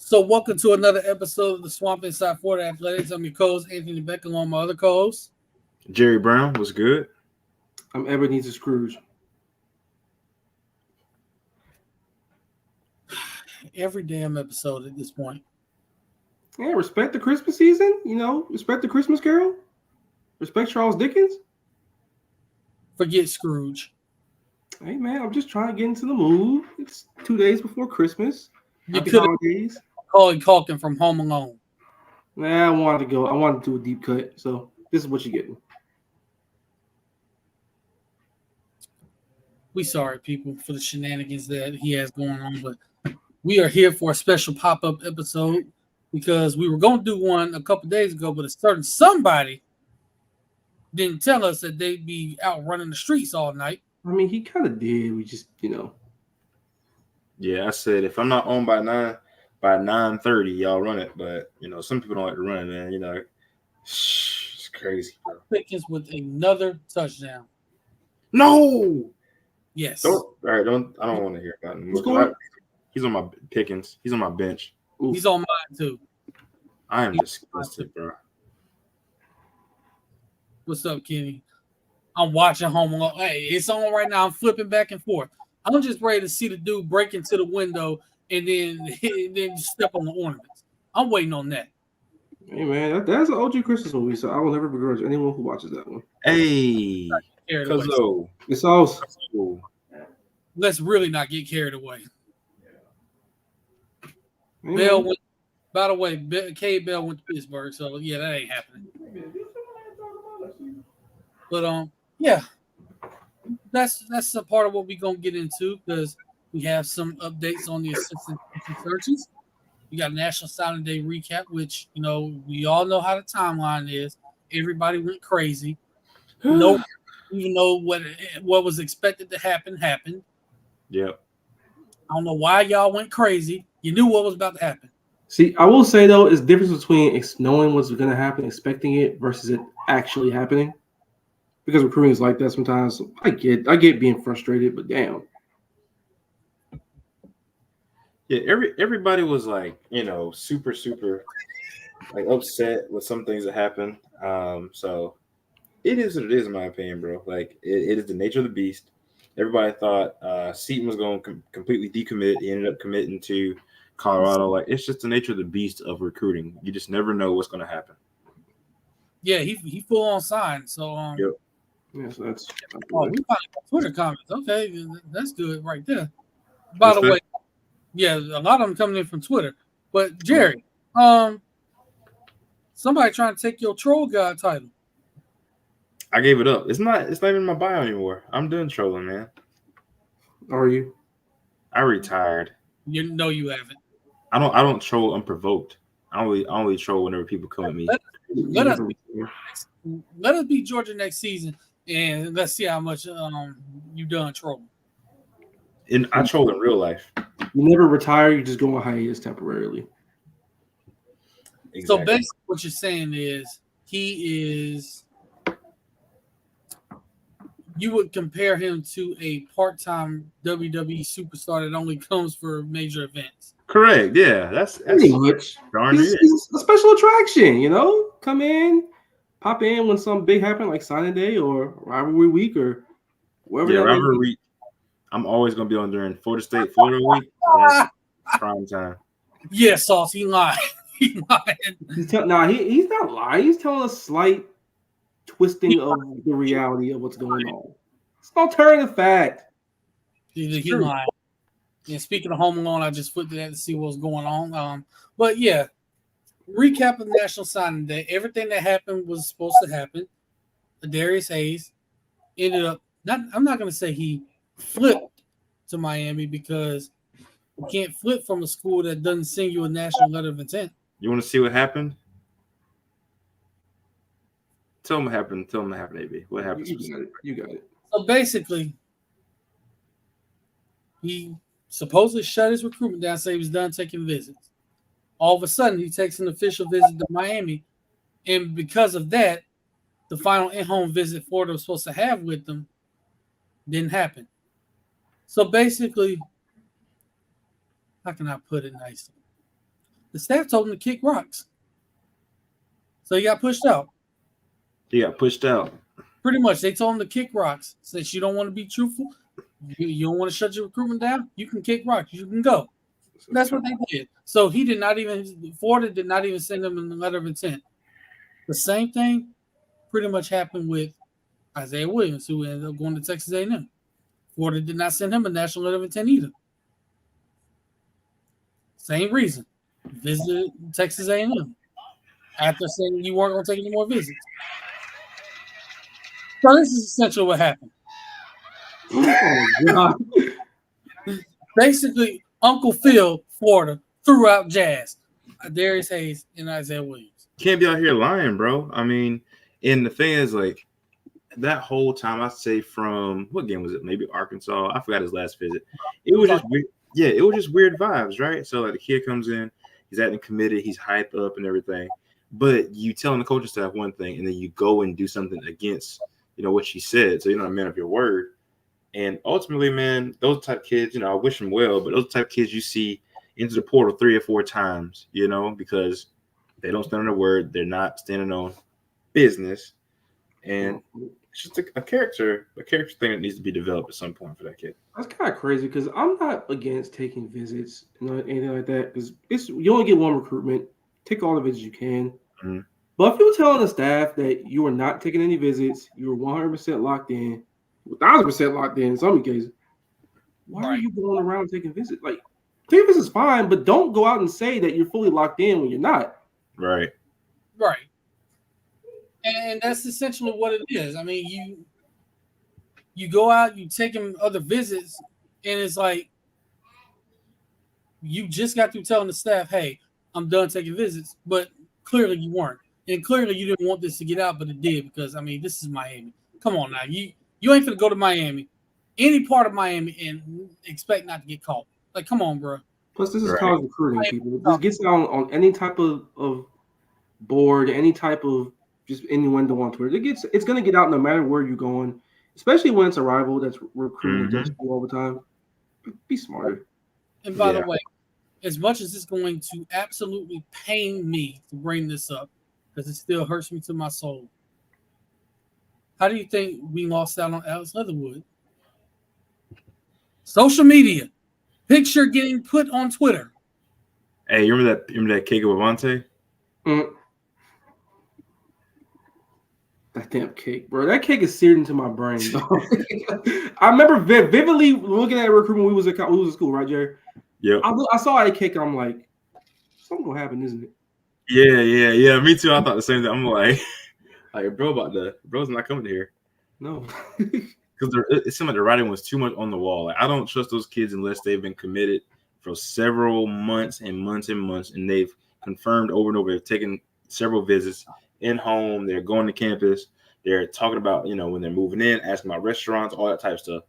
So, welcome to another episode of the Swamp Inside Florida Athletics. I'm your co-host, Anthony Beck, along with my other co-host, Jerry Brown was good. I'm Ebenezer Scrooge. Every damn episode at this point. Yeah, respect the Christmas season. Respect the Christmas Carol. Respect Charles Dickens. Forget Scrooge. Hey, man, I'm just trying to get into the mood. It's 2 days before Christmas. You Happy could holidays. Macaulay Culkin from Home Alone. Nah, I wanted to do a deep cut. So this is what you're getting. We sorry, people, for the shenanigans that he has going on, but we are here for a special pop-up episode because we were going to do one a couple days ago, but a certain somebody didn't tell us that they'd be out running the streets all night. I mean, he kind of did. We just, Yeah, I said if I'm not on by 9:30, y'all run it. But some people don't like to run it, man. It's crazy, bro. Pickens with another touchdown. No. Yes. I don't want to hear about him. He's on my Pickens. He's on my bench. Oof. He's on mine too. I am disgusted, bro. What's up, Kenny? I'm watching Home Alone. Hey, it's on right now. I'm flipping back and forth. I'm just ready to see the dude break into the window and then step on the ornaments. I'm waiting on that. Hey, man, that's an OG Christmas movie, so I will never begrudge anyone who watches that one. Hey, Cuzzo. It's all cool. Let's really not get carried away. Hey, Bell went. By the way, Cade Bell went to Pittsburgh, so yeah, that ain't happening. But yeah, that's a part of what we're gonna get into because we have some updates on the assistant searches. We got a National Signing Day recap, which we all know how the timeline is. Everybody went crazy. No, even though what was expected to happen happened. Yep. I don't know why y'all went crazy. You knew what was about to happen. See, I will say though, is difference between knowing what's going to happen, expecting it, versus it actually happening. Because recruiting is like that sometimes. I get being frustrated, but damn. Yeah, everybody was like, super like upset with some things that happened. So it is what it is, in my opinion, bro. Like it is the nature of the beast. Everybody thought Seaton was going to completely decommit. He ended up committing to Colorado. Like it's just the nature of the beast of recruiting. You just never know what's going to happen. Yeah, he full on signed. So Yep. Yeah, so that's. Oh, we finally got Twitter comments. Okay, that's good right there. By the way, yeah, a lot of them coming in from Twitter. But Jerry, somebody trying to take your troll god title. I gave it up. It's not even in my bio anymore. I'm done trolling, man. Are you? I retired. You know you haven't. I don't troll unprovoked. I only troll whenever people come at me. Let us beat Georgia next season, and let's see how much you done trolling. And I troll in real life. You never retire. You just go on hiatus temporarily. Exactly. So basically, what you're saying is he is. You would compare him to a part-time WWE superstar that only comes for major events. Correct. Yeah, that's pretty much. He's a special attraction, Come in, pop in when something big happens like signing day or rivalry week or whatever. Yeah, rivalry week. I'm always gonna be on during Florida week. That's prime time. Yeah, Sauce, he lied. He lied. He's not lying. He's telling a slight twisting of the reality of what's going on. It's an alternative fact. He lied. Yeah, speaking of Home Alone, I just flipped that to see what was going on. But yeah, recap of National Signing Day. Everything that happened was supposed to happen. Darius Hayes ended up I'm not going to say he flipped to Miami because you can't flip from a school that doesn't send you a national letter of intent. You want to see what happened? Tell him what happened. Tell him what happened, AB. What happened? You got it. So basically, he supposedly shut his recruitment down, said he was done taking visits. All of a sudden, he takes an official visit to Miami, and because of that, the final in-home visit Florida was supposed to have with them didn't happen. So basically, how can I put it nicely? The staff told him to kick rocks. So he got pushed out. He got pushed out. Pretty much, they told him to kick rocks. Since you don't want to be truthful, you don't want to shut your recruitment down, you can kick rocks. You can go. That's what they did. So he did not even, Florida did not even send him a letter of intent. The same thing pretty much happened with Isaiah Williams, who ended up going to Texas A&M. Florida did not send him a national letter of intent either. Same reason. Visit Texas A&M after saying you weren't going to take any more visits. So this is essentially what happened. Oh, God. Basically, Uncle Phil, Florida, threw out Jazz, Darius Hayes, and Isaiah Williams. Can't be out here lying, bro. I mean, and the thing is, like, that whole time, I'd say from what game was it? Maybe Arkansas. I forgot his last visit. It was just weird. Yeah, it was just weird vibes, right? So like the kid comes in, he's acting committed, he's hyped up and everything. But you telling the coaching staff one thing, and then you go and do something against, what she said. So you're not a man of your word. And ultimately, man, those type of kids, I wish them well, but those type of kids you see into the portal 3 or 4 times, because they don't stand on their word, they're not standing on business, and it's just a character thing that needs to be developed at some point for that kid. That's kind of crazy because I'm not against taking visits, anything like that. Because you only get one recruitment. Take all the visits you can. Mm-hmm. But if you're telling the staff that you are not taking any visits, you were 100% locked in, 1,000% locked in some cases, why are you going around taking visits? Like, take visits is fine, but don't go out and say that you're fully locked in when you're not. Right. Right. And that's essentially what it is. I mean, you go out, you take him other visits, and it's like you just got through telling the staff, hey, I'm done taking visits, but clearly you weren't. And clearly you didn't want this to get out, but it did because, this is Miami. Come on now. You ain't going to go to Miami, any part of Miami, and expect not to get caught. Like, come on, bro. Plus, this is college recruiting, people. This gets on any type of board, any type of just innuendo on Twitter. It's going to get out no matter where you're going, especially when it's a rival that's recruiting against you all the time. Be smarter. And by the way, as much as it's going to absolutely pain me to bring this up, because it still hurts me to my soul, how do you think we lost out on Alex Leatherwood? Social media. Picture getting put on Twitter. Hey, you remember that cake of Avante? That damn cake, bro. That cake is seared into my brain. I remember vividly looking at recruitment. We was in school, right, Jerry? Yeah. I saw a cake. I'm like, something gonna happen, isn't it? Yeah. Me too. I thought the same thing. I'm like bro's not coming here. No, because it seemed like the writing was too much on the wall. Like, I don't trust those kids unless they've been committed for several months and months and months, and they've confirmed over and over. They've taken several visits in home. They're going to campus. They're talking about when they're moving in, asking about restaurants, all that type of stuff.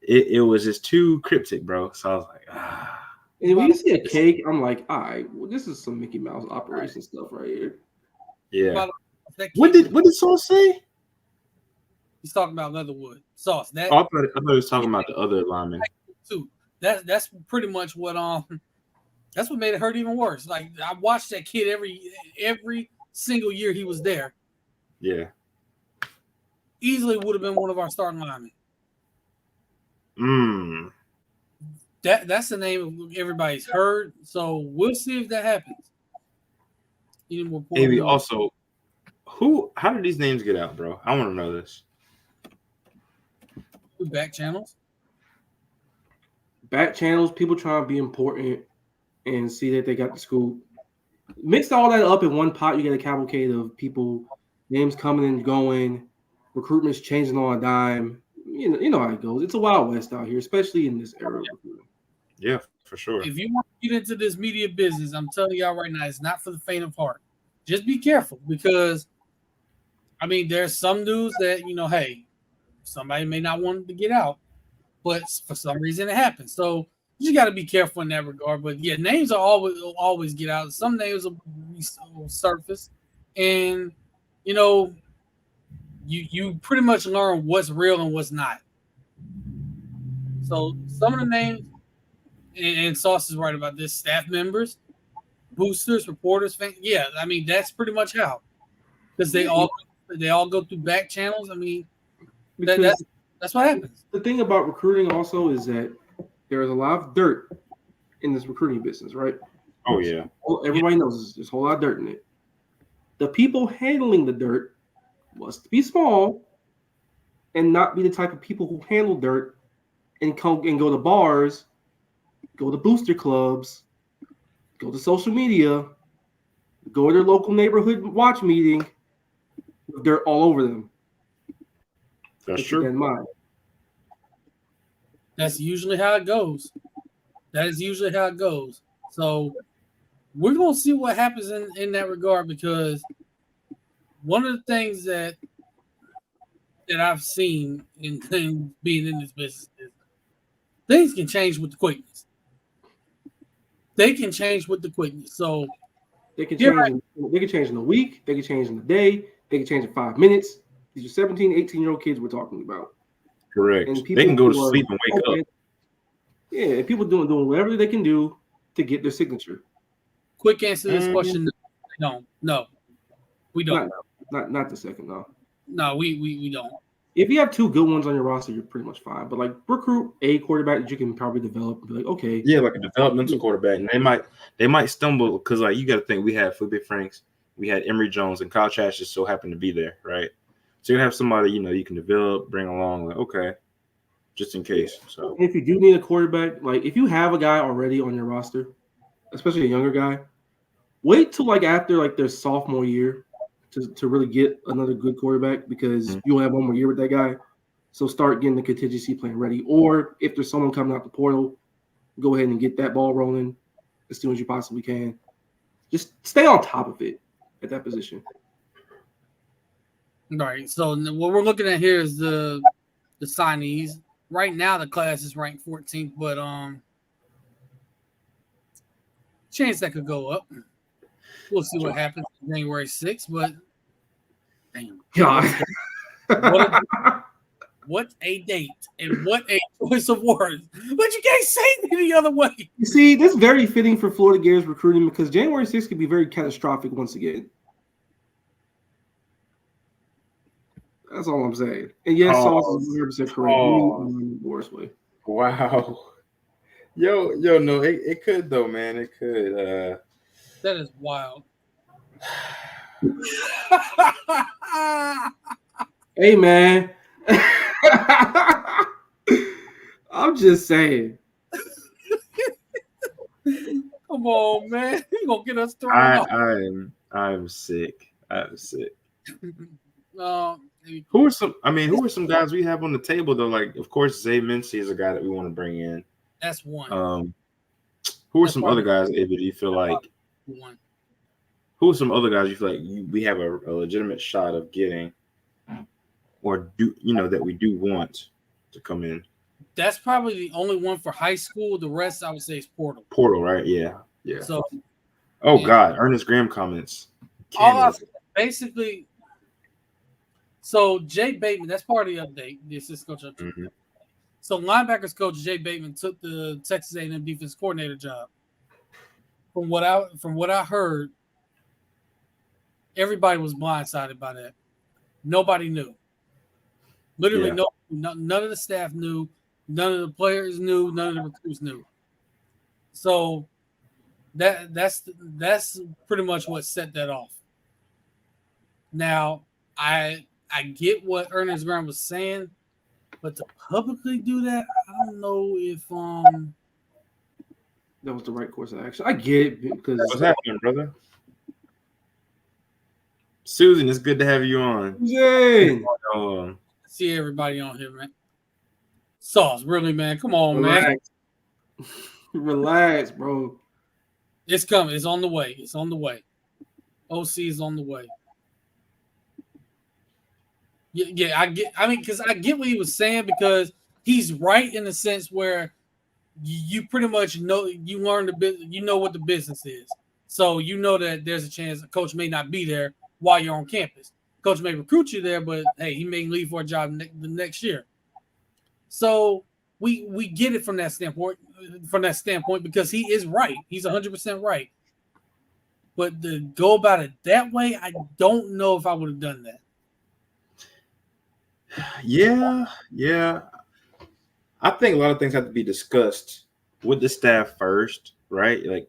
It was just too cryptic, bro. So I was like, And when you see a cake, I'm like, all right, well, this is some Mickey Mouse operation stuff right here. Yeah. What did Sauce say? He's talking about Leatherwood. Sauce. I thought he was talking about the other lineman too. That's pretty much what that's what made it hurt even worse. Like, I watched that kid every single year he was there. Yeah. Easily would have been one of our starting linemen. That's the name everybody's heard. So we'll see if that happens. Maybe also, how did these names get out, bro? I want to know this. Back channels. Back channels, people trying to be important and see that they got the scoop. Mix all that up in one pot, you get a cavalcade of people, names coming and going, recruitment's changing on a dime. You know how it goes. It's a wild west out here, especially in this era. Yeah, for sure. If you want to get into this media business, I'm telling y'all right now, it's not for the faint of heart. Just be careful because, there's some news that, hey, somebody may not want to get out, but for some reason it happens. So you got to be careful in that regard. But yeah, names are always get out. Some names will surface, and you pretty much learn what's real and what's not. So some of the names, and Sauce is right about this, staff members, boosters, reporters, fans. Yeah, I mean that's pretty much how, because they all go through back channels. I mean, that's what happens. The thing about recruiting also is that there is a lot of dirt in this recruiting business, right? Oh yeah. Everybody knows there's a whole lot of dirt in it. The people handling the dirt must be small and not be the type of people who handle dirt and go to bars, go to booster clubs, go to social media, go to their local neighborhood watch meeting with dirt all over them. That's true. Keep that in mind. That's usually how it goes. That is usually how it goes. So we're going to see what happens in that regard, because one of the things that I've seen in being in this business is things can change with the quickness. They can change with the quickness. So they can change. They can change in a week. They can change in a day. They can change in 5 minutes. These are 17, 18-year-old kids we're talking about. Correct. And they can go to sleep and wake up. Yeah, and people doing whatever they can do to get their signature. Quick answer to this question: no, we don't. Not the second, no. No, we don't. If you have 2 good ones on your roster, you're pretty much fine. But like recruit a quarterback that you can probably develop and be like, okay. Yeah, like a developmental quarterback. And they might stumble because like you gotta think we had Felipe Franks, we had Emory Jones, and Kyle Trask just so happened to be there, right? So you have somebody, you can develop, bring along, like, okay, just in case. So if you do need a quarterback, like if you have a guy already on your roster, especially a younger guy, wait till like after like their sophomore year to really get another good quarterback, because you only have 1 more year with that guy. So start getting the contingency plan ready. Or if there's someone coming out the portal, go ahead and get that ball rolling as soon as you possibly can. Just stay on top of it at that position. All right. So what we're looking at here is the signees. Right now the class is ranked 14th, but chance that could go up. We'll see what happens January 6th, but damn. God. What a date and what a choice of words. But you can't say it any other way. You see, this is very fitting for Florida Gators recruiting, because January 6th could be very catastrophic once again. That's all I'm saying. And yes, Sauce is 100% correct. In the worst way. Wow. Yo, no, it could though, man. It could. That is wild. Hey, man. I'm just saying. Come on, man. You're going to get us thrown off. I'm sick. I'm sick. Who are some guys we have on the table though? Like, of course, Zay Mincy is a guy that we want to bring in. That's one. Who are some other guys, Ava, do you feel like? One. Who are some other guys you feel like we have a legitimate shot of getting, or that we do want to come in? That's probably the only one for high school. The rest, I would say, is portal. Portal, right? Yeah. So, God, Ernest Graham comments. Basically, so Jay Bateman, that's part of the update. The assistant coach update. Mm-hmm. So linebackers coach Jay Bateman took the Texas A&M defense coordinator job. From what I heard, everybody was blindsided by that. Nobody knew. Literally, none of the staff knew. None of the players knew. None of the recruits knew. So that's pretty much what set that off. Now, I get what Ernest Graham was saying, but to publicly do that, I don't know if that was the right course of action. I get it, because what's happening, brother? Susan, it's good to have you on. Yay! See everybody on here, man. Sauce, really, man. Come on, man. Relax, bro. It's coming. It's on the way. It's on the way. OC is on the way. Yeah, I get. I mean, because I get what he was saying, because he's right in the sense where you pretty much know, you learn the business, you know what the business is, so you know that there's a chance a coach may not be there while you're on campus. Coach may recruit you there, but hey, he may leave for a job the next year. So we get it from that standpoint. Because he is right. He's 100% right. But to go about it that way, I don't know if I would have done that. Yeah. I think a lot of things have to be discussed with the staff first, right? Like,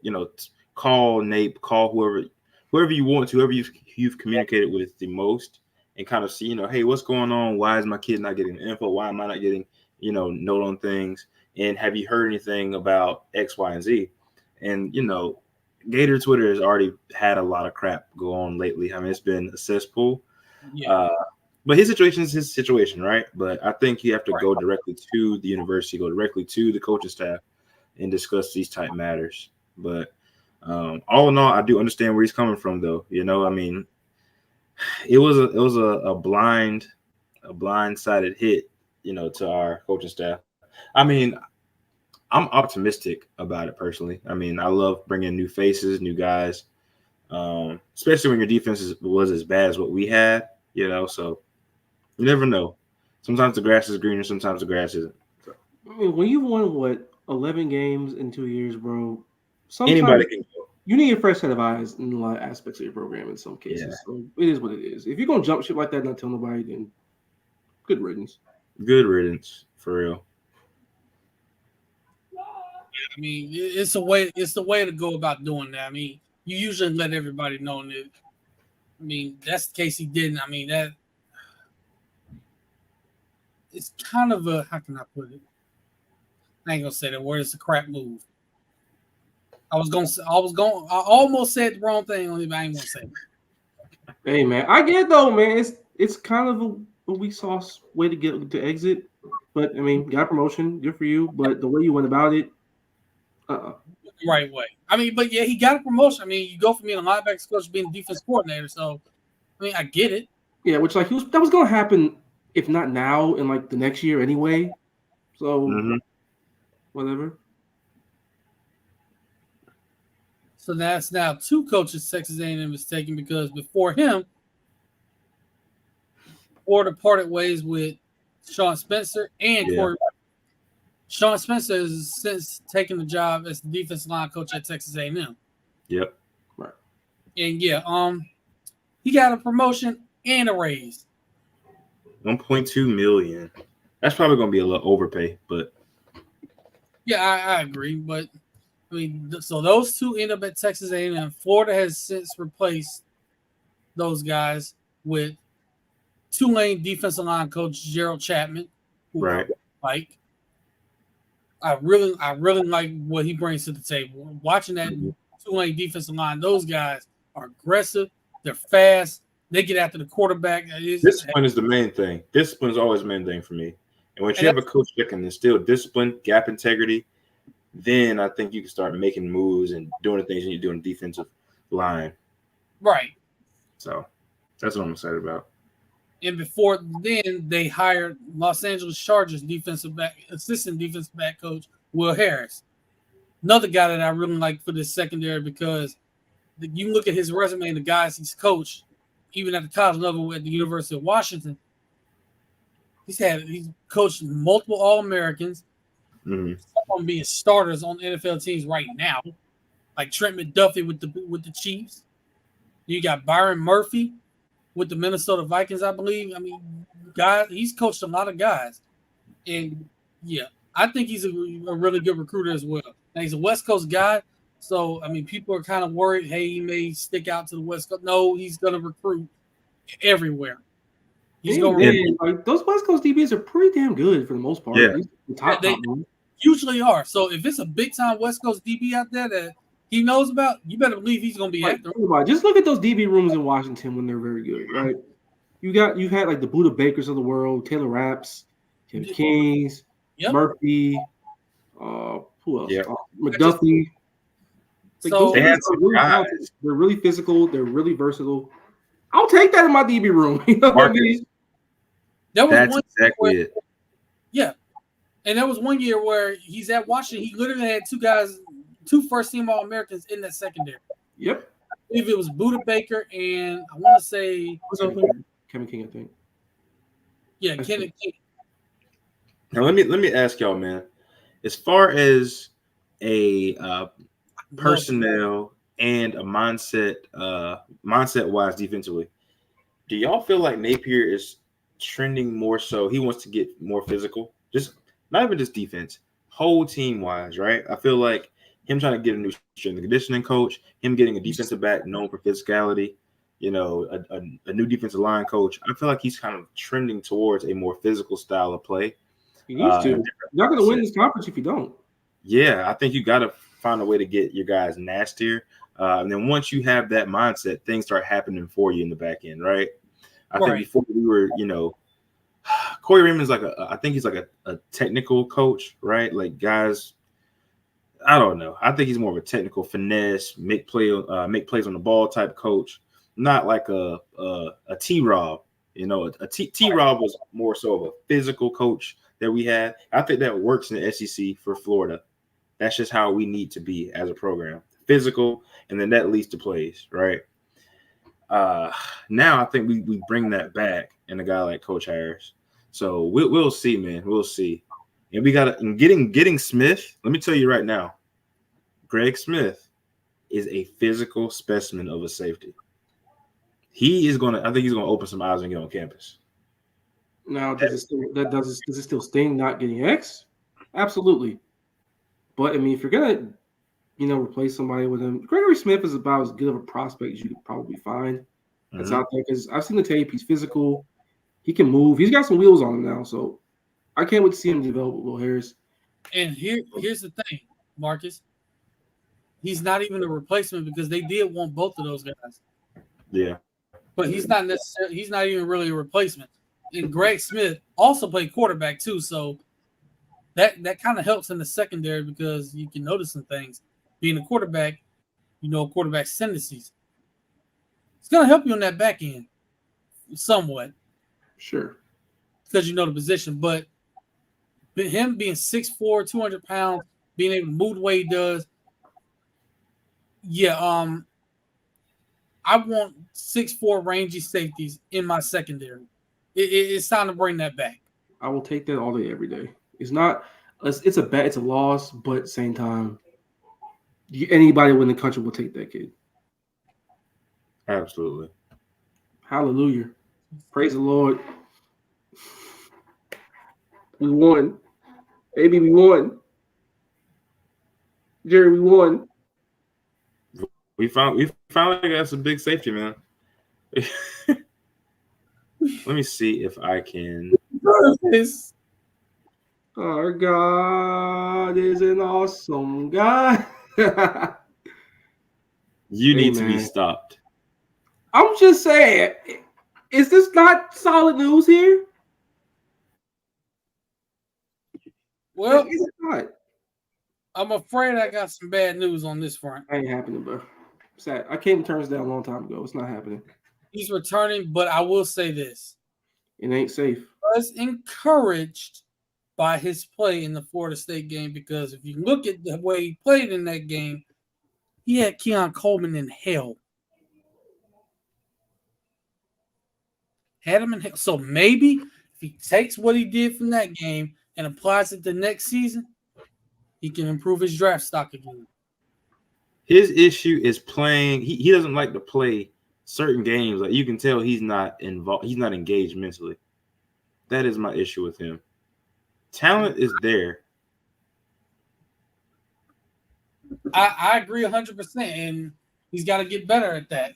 call Nate, call whoever you want to, whoever you've communicated with the most, and kind of see, hey, what's going on? Why is my kid not getting the info? Why am I not getting, note on things? And have you heard anything about X, Y, and Z? And, Gator Twitter has already had a lot of crap go on lately. I mean, it's been a cesspool. Yeah. But his situation is his situation, right? But I think you have to go directly to the university, go directly to the coaching staff, and discuss these type matters. But all in all, I do understand where he's coming from, though. I mean, it was a blindsided hit, to our coaching staff. I mean, I'm optimistic about it personally. I mean, I love bringing new faces, new guys, especially when your defense was as bad as what we had. So you never know. Sometimes the grass is greener, sometimes the grass isn't. So. I mean, when you've won 11 games in 2 years, bro, Anybody can go. You need a fresh set of eyes in a lot of aspects of your program in some cases. Yeah. So it is what it is. If you're gonna jump ship like that and not tell nobody, then good riddance. Good riddance, for real. I mean, it's the way to go about doing that. I mean, you usually let everybody know that. I mean, that's the case he didn't. I mean, that it's kind of a, how can I put it? I ain't gonna say that word. It's a crap move. I almost said the wrong thing on it, but I ain't gonna say it. Hey man, I get it though, man. It's kind of a weak sauce way to exit. But I mean, got a promotion, good for you. But the way you went about it, right way. I mean, but yeah, he got a promotion. I mean, you go from being a linebackers coach to being a defense coordinator. So, I mean, I get it. Yeah, which that was gonna happen if not now in like the next year anyway. So, whatever. So that's now 2 coaches Texas A&M is taking, because before him, Florida parted ways with Sean Spencer and Corey. Sean Spencer has since taken the job as the defensive line coach at Texas A&M. Yep. Right. And he got a promotion and a raise. $1.2 million. That's probably going to be a little overpay, but yeah, I agree. But I mean, so those 2 end up at Texas A&M. Florida has since replaced those guys with Tulane defensive line coach Gerald Chapman, who right. I really like what he brings to the table. Watching that Tulane defensive line, those guys are aggressive. They're fast. They get after the quarterback. Discipline is the main thing. Discipline is always the main thing for me. And when you have a coach that can instill discipline, gap integrity, then I think you can start making moves and doing the things you need to do in defensive line. Right. So that's what I'm excited about. And before then, they hired Los Angeles Chargers assistant defensive back coach Will Harris. Another guy that I really like for this secondary, because you look at his resume and the guys he's coached, even at the college level at the University of Washington. He's coached multiple All-Americans. Some of them being starters on NFL teams right now, like Trent McDuffie with the Chiefs. You got Byron Murphy with the Minnesota Vikings, I believe. I mean, he's coached a lot of guys, and yeah, I think he's a really good recruiter as well. Now, he's a West Coast guy, so I mean, people are kind of worried. Hey, he may stick out to the West Coast. No, he's going to recruit everywhere. He's going. Like those West Coast DBs are pretty damn good for the most part. Yeah, they usually are. So if it's a big time West Coast DB out there that he knows about, you better believe he's going to be after him. Just look at those DB rooms in Washington when they're very good, right? You had like the Buda Bakers of the world, Taylor Rapps, Tim Kings, Murphy, who else? McDuffie. So they're really physical. They're really versatile. I'll take that in my DB room. You know what I mean? That's exactly it. Yeah. And there was one year where he's at Washington. He literally had 2 first-team All-Americans in that secondary. Yep. I believe it was Buda Baker and I want to say Kevin King, I think. Yeah, Kevin King. Now let me ask y'all, man. As far as a personnel and a mindset wise defensively. Do y'all feel like Napier is trending more so? He wants to get more physical, just not even just defense, whole team wise, right? I feel like him trying to get a new strength and conditioning coach, him getting a defensive back known for physicality, a new defensive line coach. I feel like he's kind of trending towards a more physical style of play. He needs to. You're not going to win this conference if you don't. Yeah, I think you got to find a way to get your guys nastier. And then once you have that mindset, things start happening for you in the back end, right? I think before we were, Corey Raymond's I think he's like a technical coach, right? Like guys, I don't know. I think he's more of a technical finesse, make plays on the ball type coach, not like a T-Rob. T-Rob was more so of a physical coach that we had. I think that works in the SEC for Florida. That's just how we need to be as a program. Physical, and then that leads to plays, right? Now I think we bring that back in a guy like Coach Harris. So we'll see, man. We'll see. And we got getting Smith. Let me tell you right now, Greg Smith is a physical specimen of a safety. I think he's gonna open some eyes and get on campus. Now, does it still sting not getting X? Absolutely. But I mean, if you're gonna, replace somebody with him, Gregory Smith is about as good of a prospect as you could probably find that's out there. Because I've seen the tape; he's physical, he can move, he's got some wheels on him now. So I can't wait to see him develop with Will Harris. And here's the thing, Marcus. He's not even a replacement because they did want both of those guys. Yeah, but he's not necessarily. He's not even really a replacement. And Greg Smith also played quarterback too, so that kind of helps in the secondary because you can notice some things. Being a quarterback, quarterback's tendencies. It's going to help you on that back end somewhat. Sure. Because you know the position. But him being 6'4", 200 pounds, being able to move the way he does, I want 6'4" rangy safeties in my secondary. It's time to bring that back. I will take that all day, every day. It's a loss, but at the same time, anybody in the country will take that kid. Absolutely. Hallelujah. Praise the Lord. We won. Baby, we won. Jerry, we won. We finally got some big safety, man. Let me see if I can. Our God is an awesome God. You need to be stopped. I'm just saying, is this not solid news here? Well, is it not? I'm afraid I got some bad news on this front. Ain't happening, bro. Sad. I came to turns down a long time ago. It's not happening. He's returning, but I will say this. It ain't safe. I was encouraged by his play in the Florida State game because if you look at the way he played in that game, he had Keon Coleman in hell. Had him in hell. So maybe if he takes what he did from that game and applies it the next season, he can improve his draft stock again. His issue is playing. He doesn't like to play certain games. Like you can tell he's not involved. He's not engaged mentally. That is my issue with him. Talent is there. I agree 100%, and he's got to get better at that.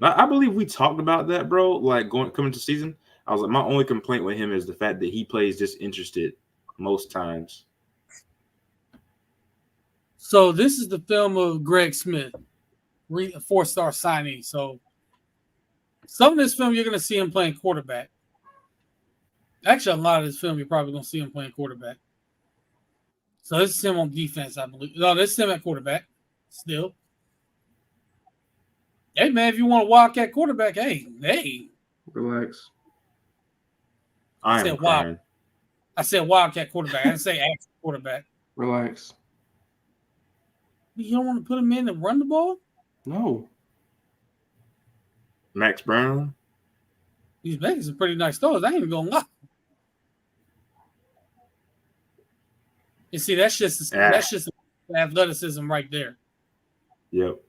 I believe we talked about that, bro. Like coming to season, I was like, my only complaint with him is the fact that he plays disinterested most times. So this is the film of Greg Smith, a 4-star signee. So some of this film, you're going to see him playing quarterback. Actually, a lot of this film, you're probably going to see him playing quarterback. So this is him on defense, I believe. No, this is him at quarterback still. Hey, man, if you want to walk at quarterback, hey. Relax. I said wildcat quarterback. I didn't say actual quarterback. Relax. You don't want to put him in and run the ball? No. Max Brown. He's making some pretty nice throws. I ain't even gonna lie. You see, that's just athleticism right there. Yep.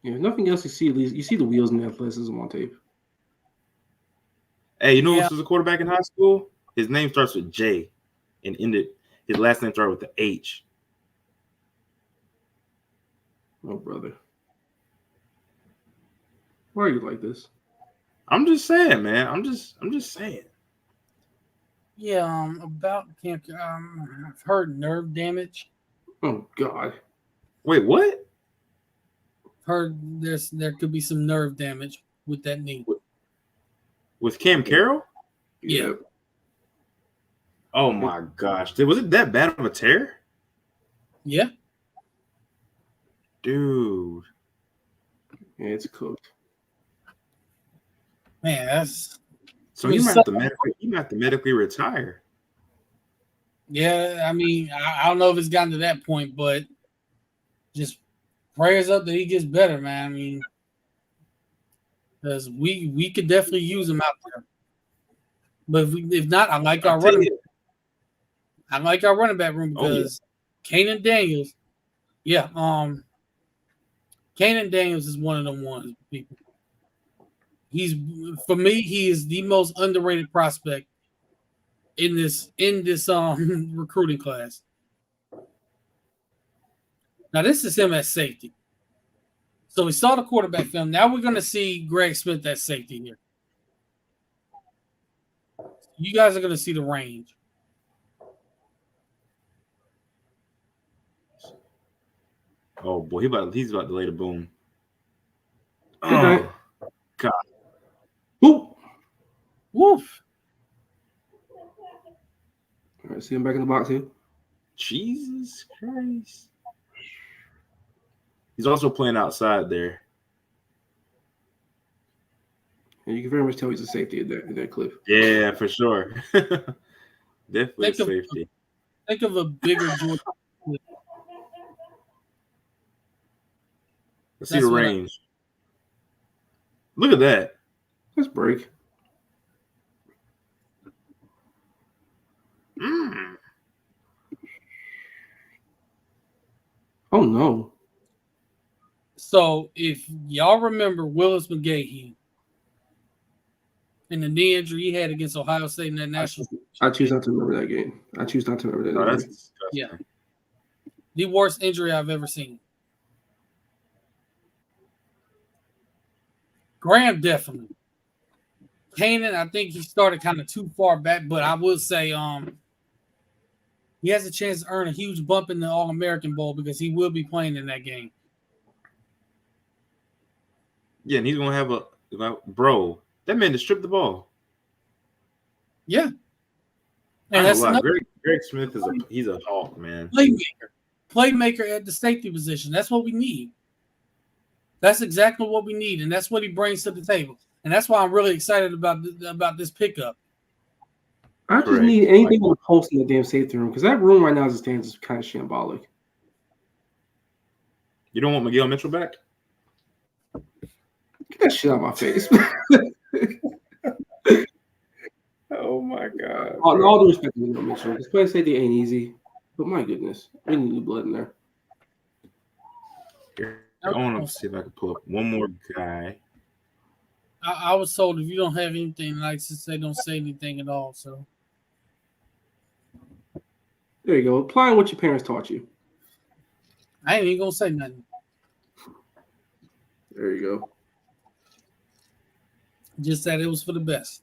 Yeah, if nothing else, you see the wheels and the athleticism on tape. Hey, you know who's a quarterback in high school? His name starts with J, and his last name started with the H. Oh, brother. Why are you like this? I'm just saying, man. I'm just saying. Yeah, about I've heard nerve damage. Oh God. Wait, what? Heard there could be some nerve damage with that knee. With Cam Carroll? Yeah. Oh my gosh. Was it that bad of a tear? Yeah. Dude. Yeah, it's cooked. Man, that's so you might have to medically retire. Yeah, I mean, I don't know if it's gotten to that point, but just prayers up that he gets better, man. I mean, because we could definitely use him out there. But if not, I like our running back room because Kanan Daniels, Kanan Daniels is one of the ones people. For me, he is the most underrated prospect in this recruiting class. Now this is him at safety. So we saw the quarterback film. Now we're going to see Greg Smith at safety here. You guys are going to see the range. Oh boy, he's about to lay the boom. Oh God. Whoop. Woof. All right, see him back in the box here. Jesus Christ. He's also playing outside there. And you can very much tell he's a safety in that clip. Yeah, for sure. Definitely safety. Think of a bigger Jordan. Let's see the range. Look at that. Let's break. Oh no. So if y'all remember Willis McGahee and the knee injury he had against Ohio State in that national, I choose not to remember that game. I choose not to remember that. Oh, that's disgusting. Yeah, the worst injury I've ever seen. Graham definitely. Kanan, I think he started kind of too far back, but I will say he has a chance to earn a huge bump in the All-American Bowl because he will be playing in that game. Yeah, and he's gonna have bro. That man just stripped the ball. Yeah, and that's Greg Smith he's a hawk, man. Playmaker at the safety position. That's what we need. That's exactly what we need, and that's what he brings to the table. And that's why I'm really excited about this pickup. I just need anything on the post in the damn safety room because that room right now as it stands is kind of shambolic. You don't want Miguel Mitchell back? Get that shit out of my face. Oh my God. All due respect to Miguel Mitchell. This play safety ain't easy, but my goodness, we need new blood in there. I want to see if I can pull up one more guy. I was told if you don't have anything nice to say, don't say anything at all. So there you go. Applying what your parents taught you. I ain't even gonna say nothing. There you go. Just that it was for the best.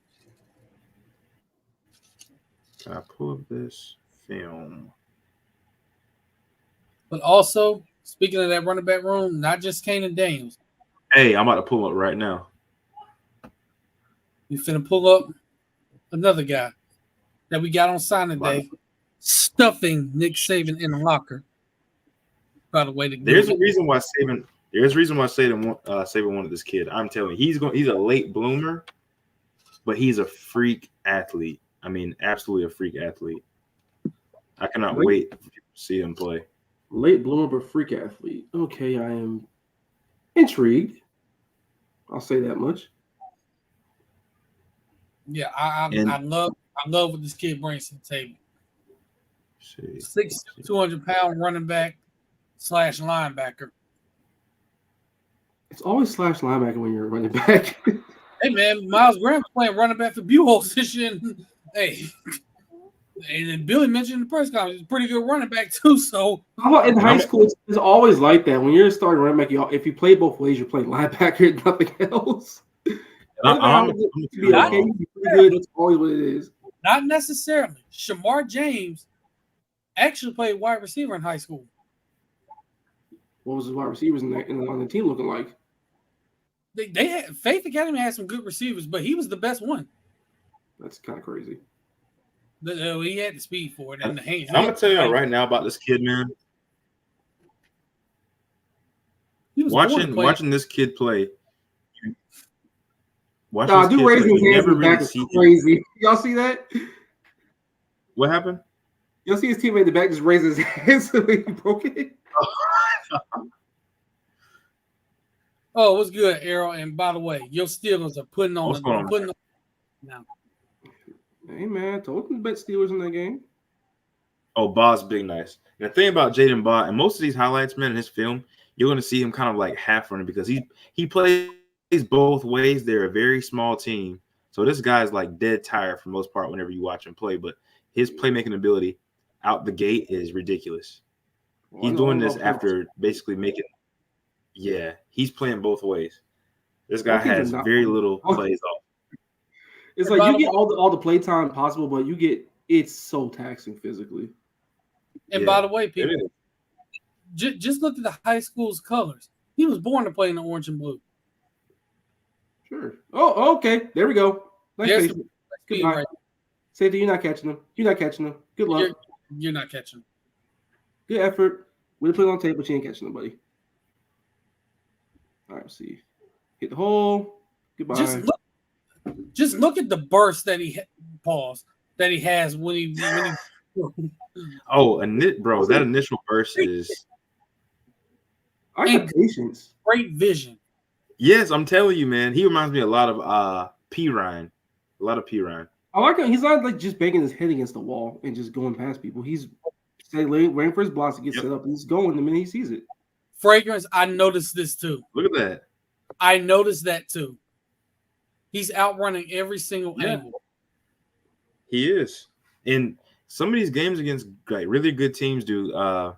Can I pull up this film? But also, speaking of that running back room, not just Kanan Daniels. Hey, I'm about to pull up right now. You finna pull up another guy that we got on signing day, stuffing Nick Saban in the locker. By the way, there's a reason why Saban wanted this kid. I'm telling you, he's a late bloomer, but he's a freak athlete. I mean, absolutely a freak athlete. I cannot wait to see him play. Late bloomer, but freak athlete. Okay, I am intrigued. I'll say that much. Yeah, I love what this kid brings to the table. 200-pound running back, slash linebacker. It's always slash linebacker when you're running back. Hey man, Miles Graham was playing running back for Buchholz this year. Hey, and then Billy mentioned in the press conference, he's a pretty good running back too. So in high school, it's always like that. When you're starting running back, if you play both ways, you're playing linebacker, nothing else. I'm be okay, you be pretty good. That's always what it is. Not necessarily. Shamar James actually played wide receiver in high school. What was his wide receivers on the team looking like? They had Faith Academy had some good receivers, but he was the best one. That's kind of crazy. He had the speed for it and the hands. I'm gonna tell you right now about this kid, man. Watching this kid play. Dude raising his hands in the back is crazy. Y'all see that? What happened? Y'all see his teammate in the back just raise his hands the way he broke it? Oh, what's good, Arrow? And by the way, your Steelers are putting on now. Hey man, I told them to bet Steelers in that game. Oh, Bob's big nice. And the thing about Jaden Baugh, and most of these highlights, man, in his film, you're going to see him kind of like half running because he plays both ways. They're a very small team. So this guy's like dead tired for the most part whenever you watch him play. But his playmaking ability out the gate is ridiculous. He's doing this after basically making – yeah, he's playing both ways. This guy has very little plays off. It's like you get all the play time possible, but it's so taxing physically. And by the way, people, just look at the high school's colors. He was born to play in the orange and blue. Sure. Oh, okay. There we go. Nice. Goodbye. Right. Safety, you're not catching them. You're not catching them. Good luck. You're not catching them. Good effort. We're put it on tape, but you ain't catching them, buddy. All right, let's see. Hit the hole. Goodbye. Just look at the burst that he has when he Oh, bro, that initial burst is. I have patience. Great vision. Yes, I'm telling you, man. He reminds me a lot of P. Ryan. A lot of P. Ryan. I like him. He's not like just banging his head against the wall and just going past people. He's waiting for his blocks to get set up. And he's going the minute he sees it. Fragrance, I noticed this too. Look at that. I noticed that too. He's outrunning every single angle. He is. In some of these games against like really good teams, dude. I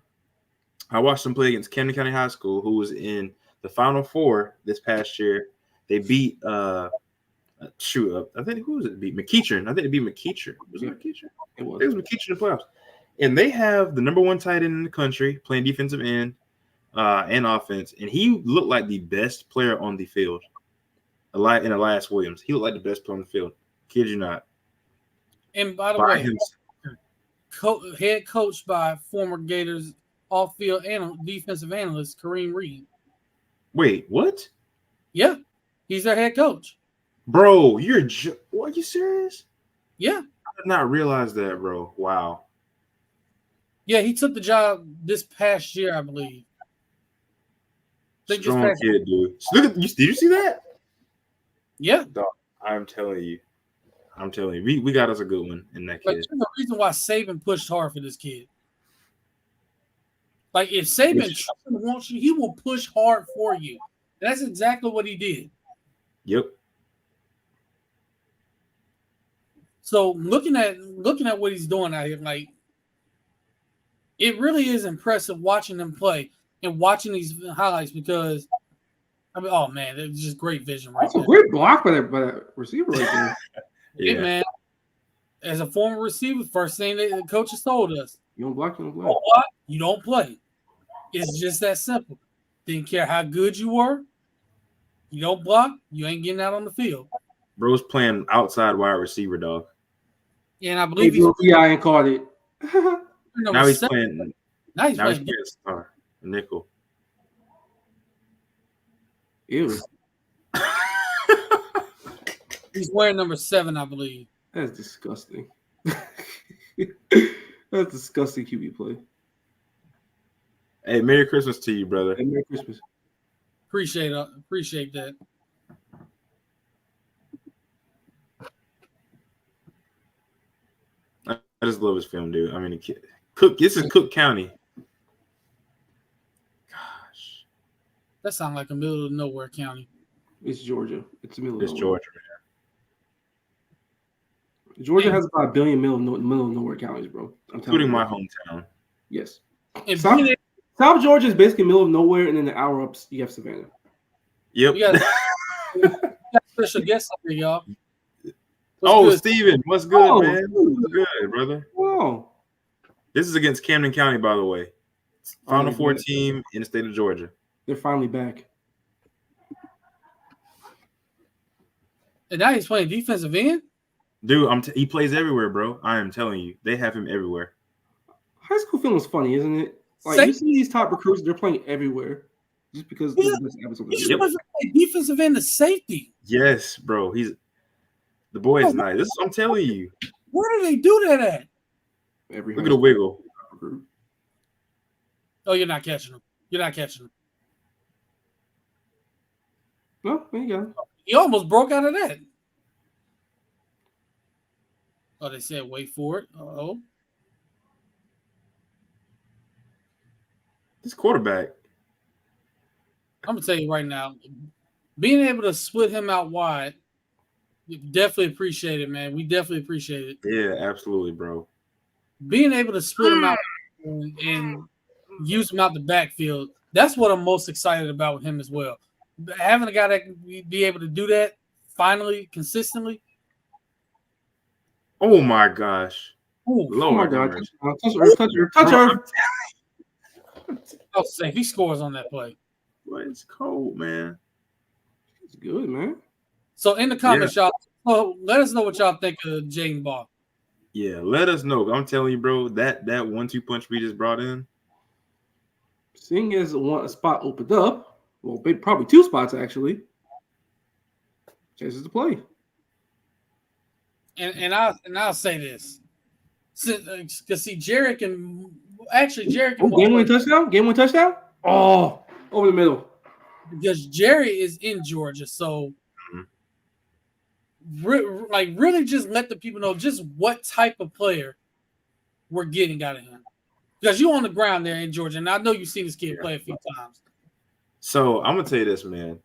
watched them play against Camden County High School, who was in the Final Four this past year. They beat I think who was it? Beat McEachern. I think they beat McEachern. Was it McEachern? It was McEachern in the playoffs. And they have the number one tight end in the country playing defensive end and offense. And he looked like the best player on the field. In Elias Williams. He looked like the best player on the field. Kid you not. And by the way, head coached by former Gators off-field defensive analyst Kareem Reed. Wait, what? Yeah, he's their head coach. Bro, are you serious? Yeah. I did not realize that, bro. Wow. Yeah, he took the job this past year, I believe. Strong kid, dude. Look at you. Did you see that? Yeah. Dog, I'm telling you. We got us a good one in that kid. There's a reason why Saban pushed hard for this kid. Like, if Saban wants you, he will push hard for you. That's exactly what he did. Yep. So looking at what he's doing out here, like, it really is impressive watching him play and watching these highlights because, I mean, oh man, it's just great vision right there. That's a great block by that receiver right there. Yeah, hey, man. As a former receiver, first thing the coaches told us: you don't block, you don't play. Don't block, you don't play. It's just that simple. Didn't care how good you were. You don't block, you ain't getting out on the field. Bro's playing outside wide receiver, dog. And I believe I ain't caught it. Now he's playing star, nickel. Ew. He's wearing number 7, I believe. That's disgusting. That's disgusting QB play. Hey, Merry Christmas to you, brother. Hey, Merry Christmas. Appreciate that. I just love his film, dude. I mean, this is Cook County. That sounds like a middle of nowhere county. It's Georgia. It's the middle. It's of Georgia. Georgia has about 1 billion middle of nowhere counties, bro. I'm telling Including you. my hometown. Yes. And South Georgia is basically middle of nowhere, and then the hour up you have Savannah. Yep. we got a special guest up here, y'all. Oh, Steven, what's good, man? Dude. What's good, brother? Wow. This is against Camden County, by the way. Final Four team in the state of Georgia. They're finally back. And now he's playing defensive end? Dude, he plays everywhere, bro. I am telling you. They have him everywhere. High school film is funny, isn't it? Like, you see these top recruits, they're playing everywhere. Just because they're the best athletes on the He's supposed to play defensive end to safety. Yes, bro. The boy is nice. I'm telling you. Where do they do that at? Look at the wiggle. Oh, you're not catching him. You're not catching him. No, there you go. He almost broke out of that. Oh, they said wait for it. Uh-oh. This quarterback. I'm going to tell you right now, being able to split him out wide, definitely appreciate it, man. We definitely appreciate it. Yeah, absolutely, bro. Being able to split him out and use him out the backfield, that's what I'm most excited about with him as well. Having a guy that can be able to do that finally, consistently. Oh, my gosh. Ooh, Lord, oh my God. Touch her. I'll say if he scores on that play. Well, it's cold, man. It's good, man. So in the comments, y'all, let us know what y'all think of Jaden Ball. Yeah, let us know. I'm telling you, bro, that 1-2 punch we just brought in. Seeing as a spot opened up, well, probably 2 spots actually. Chances to play. And I'll say this, because see, Jared can game winning touchdown. Oh, over the middle. Because Jerry is in Georgia, so really just let the people know just what type of player we're getting out of him. Because you're on the ground there in Georgia, and I know you've seen this kid play a few times. So I'm gonna tell you this, man.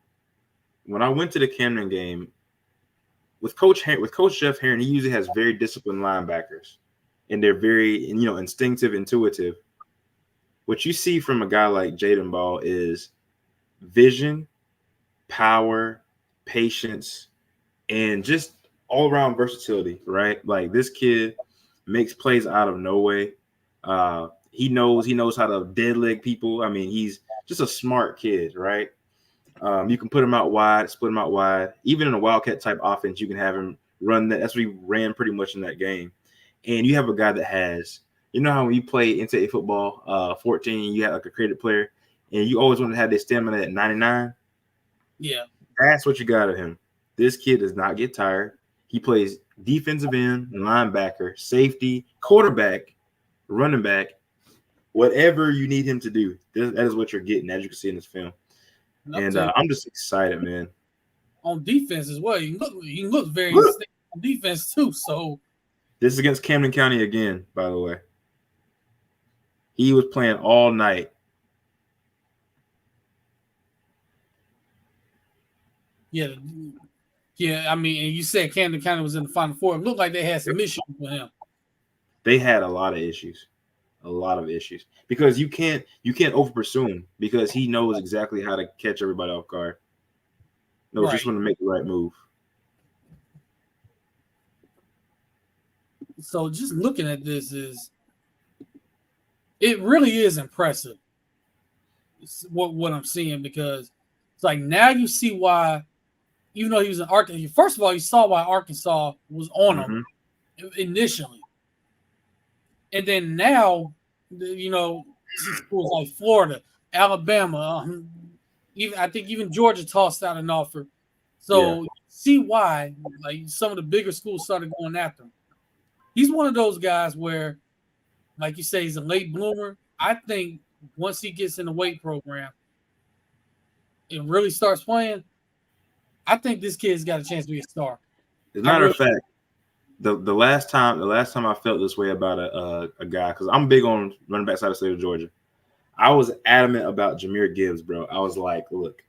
When I went to the Camden game with Coach Jeff Herron, he usually has very disciplined linebackers, and they're very instinctive, intuitive. What you see from a guy like Jaden Ball is vision, power, patience, and just all around versatility, right? Like this kid makes plays out of no way. He knows how to dead leg people. I mean, he's just a smart kid, right? You can put him out wide, split him out wide. Even in a Wildcat type offense, you can have him run that. That's what he ran pretty much in that game. And you have a guy that has, how when you play NCAA football, 14, you have like a creative player, and you always want to have their stamina at 99. Yeah. That's what you got of him. This kid does not get tired. He plays defensive end, linebacker, safety, quarterback, running back, whatever you need him to do. That is what you're getting, as you can see in this film. And I'm just excited, man. On defense as well. You can look very instinct on defense too. So this is against Camden County again, by the way. He was playing all night. Yeah. I mean, and you said Camden County was in the Final Four. It looked like they had some issues with him. They had a lot of issues. Because you can't over pursue him because he knows exactly how to catch everybody off guard. No, just want to make the right move. So just looking at this it really is impressive. It's what I'm seeing, because it's like now you see why, even though he was in Arkansas, first of all, you saw why Arkansas was on him initially. And then now, schools like Florida, Alabama, I think even Georgia tossed out an offer. So see why, like, some of the bigger schools started going after him. He's one of those guys where, like you say, he's a late bloomer. I think once he gets in the weight program and really starts playing, I think this kid's got a chance to be a star. As a matter of fact, the last time I felt this way about a guy, because I'm big on running backs out of the state of Georgia. I was adamant about Jahmyr Gibbs, bro. I was like, look,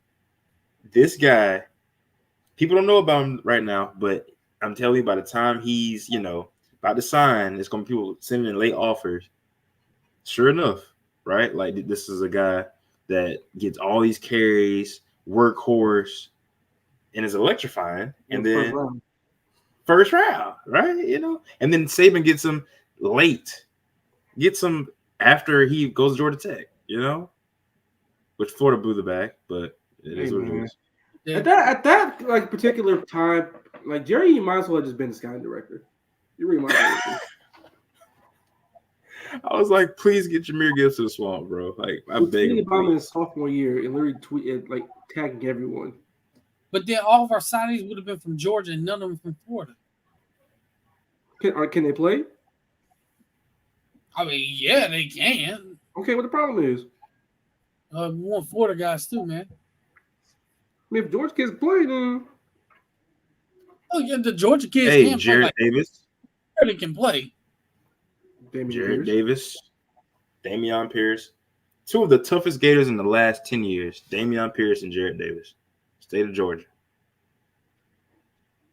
this guy, people don't know about him right now, but I'm telling you, by the time he's, about to sign, it's going to be people sending in late offers. Sure enough, right? Like, this is a guy that gets all these carries, workhorse, and is electrifying. And then first round, right? And then Saban gets him late, gets him after he goes to Georgia Tech, which Florida blew the bag, but it is what it is. Yeah. At that like particular time, like Jerry, you might as well have just been the scouting director. You really might as well. I was like, please get Jahmyr Gibbs to the swamp, bro. Like, I beg him. About him in his sophomore year and literally tweeted like tagging everyone. But then all of our signings would have been from Georgia and none of them from Florida. Can they play? I mean, yeah, they can. Okay, what the problem is? We want Florida guys too, man. I mean, if Georgia kids play, then yeah, the Georgia kids can Jared play. Davis. They can play. Jared Davis, Dameon Pierce, two of the toughest Gators in the last 10 years. Dameon Pierce and Jared Davis, state of Georgia.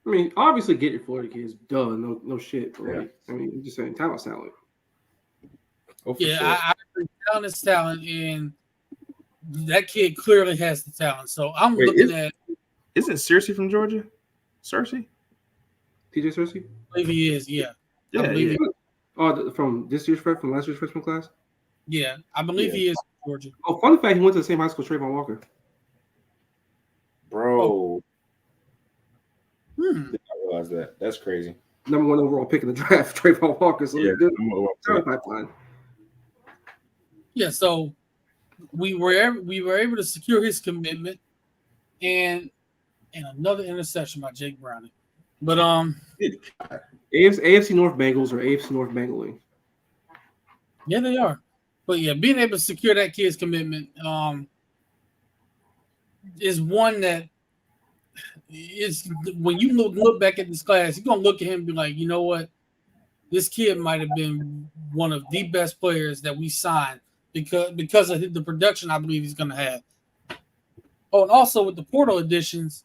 I mean, obviously, get your Florida kids. Duh, no shit. But like, I mean, I'm just saying, talent's talent. Oh, yeah, sure. I agree. Talent is talent, and that kid clearly has the talent. So I'm looking at. Isn't Searcy from Georgia? Searcy? TJ Searcy? I believe he is. Yeah. Yeah. Oh, from last year's freshman class? Yeah, I believe he is from Georgia. Oh, fun fact, he went to the same high school as Trayvon Walker. Bro. Did not realize that. That's crazy. Number 1 overall pick in the draft, Trayvon Walker. So pipeline. Yeah, so we were able to secure his commitment and another interception by Jake Browning. But AFC North Bengals or AFC North Bengaling. Yeah, they are. But yeah, being able to secure that kid's commitment is one that is when you look back at this class, you're gonna look at him and be like, you know what? This kid might have been one of the best players that we signed because of the production I believe he's gonna have. Oh, and also with the portal additions,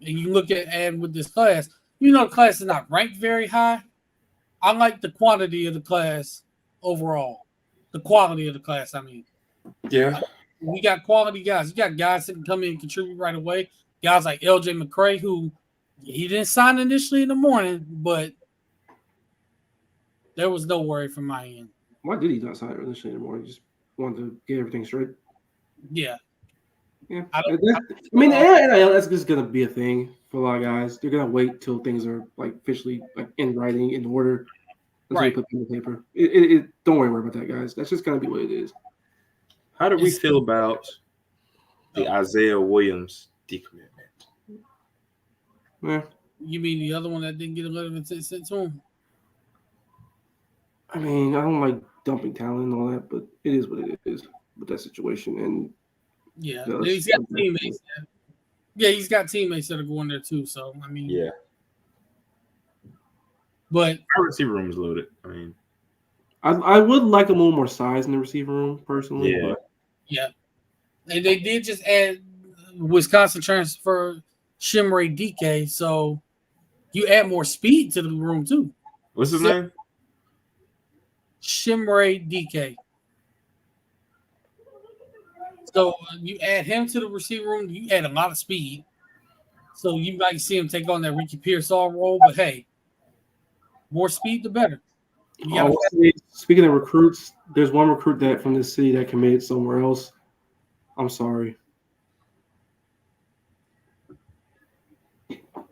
and you look at and with this class, the class is not ranked very high. I like the quantity of the class overall. The quality of the class, I mean. Yeah. We got quality guys. You got guys that can come in and contribute right away. Guys like LJ McCray, who he didn't sign initially in the morning, but there was no worry from my end. Why did he not sign initially in the morning? He just wanted to get everything straight. Yeah. Yeah. I mean, the NIL, that's just going to be a thing for a lot of guys. They're going to wait till things are like officially like in writing, in order. Until you put pen to paper. Don't worry about that, guys. That's just going to be what it is. How do we feel about the Isaiah Williams decommitment? Yeah. You mean the other one that didn't get a letter sent to him? I mean, I don't like dumping talent and all that, but it is what it is with that situation. And yeah, he's got teammates. Yeah, he's got teammates that are going there too. So I mean, yeah. But our receiver room is loaded. I mean, I would like a little more size in the receiver room personally. Yeah. But. Yeah. And they did just add Wisconsin transfer Shimray DK, so you add more speed to the room too. What's his name? Shimray DK. So you add him to the receiver room, you add a lot of speed. So you might see him take on that Ricky Pearsall role, but hey, more speed the better. Speaking of recruits, there's one recruit that from this city that committed somewhere else. I'm sorry.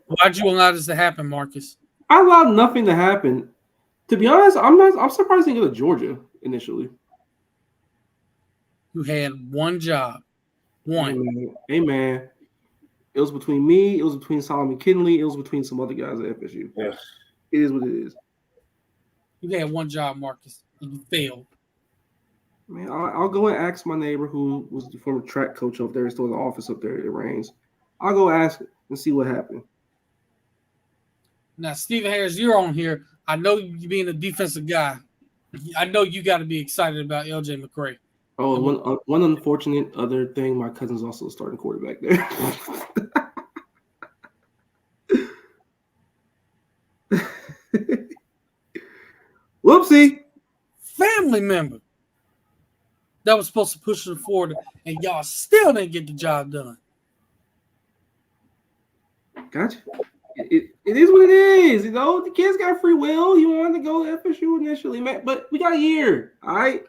Why'd you allow this to happen, Marcus? I allowed nothing to happen. To be honest, I'm surprised he didn't go to Georgia initially. You had one job. One. Hey man. It was between me, it was between Solomon Kinley, it was between some other guys at FSU. Yeah. It is what it is. You had one job, Marcus, and you failed. Man, I'll go and ask my neighbor who was the former track coach up there, still in the office up there at Reigns. I'll go ask and see what happened. Now, Stephen Harris, you're on here. I know you being a defensive guy. I know you got to be excited about LJ McCray. Oh, one unfortunate other thing, my cousin's also a starting quarterback there. Whoopsie. Family member that was supposed to push it forward, and y'all still didn't get the job done. Gotcha. It is what it is. You know, the kid's got free will. He wanted to go to FSU initially, man. But we got a year. All right.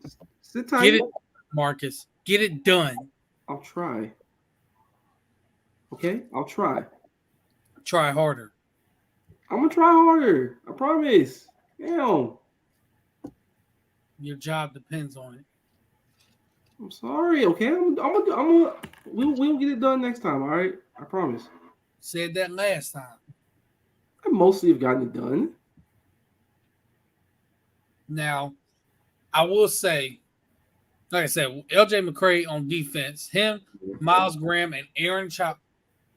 Just sit tight. Get it, Marcus. Get it done. I'll try. Okay? I'll try. Try harder. I'm going to try harder. I promise. Damn. Your job depends on it. I'm sorry, okay? We'll get it done next time, all right? I promise. Said that last time. I mostly have gotten it done. Now, I will say, like I said, LJ McCray on defense, him, Miles Graham, and Aaron Chop.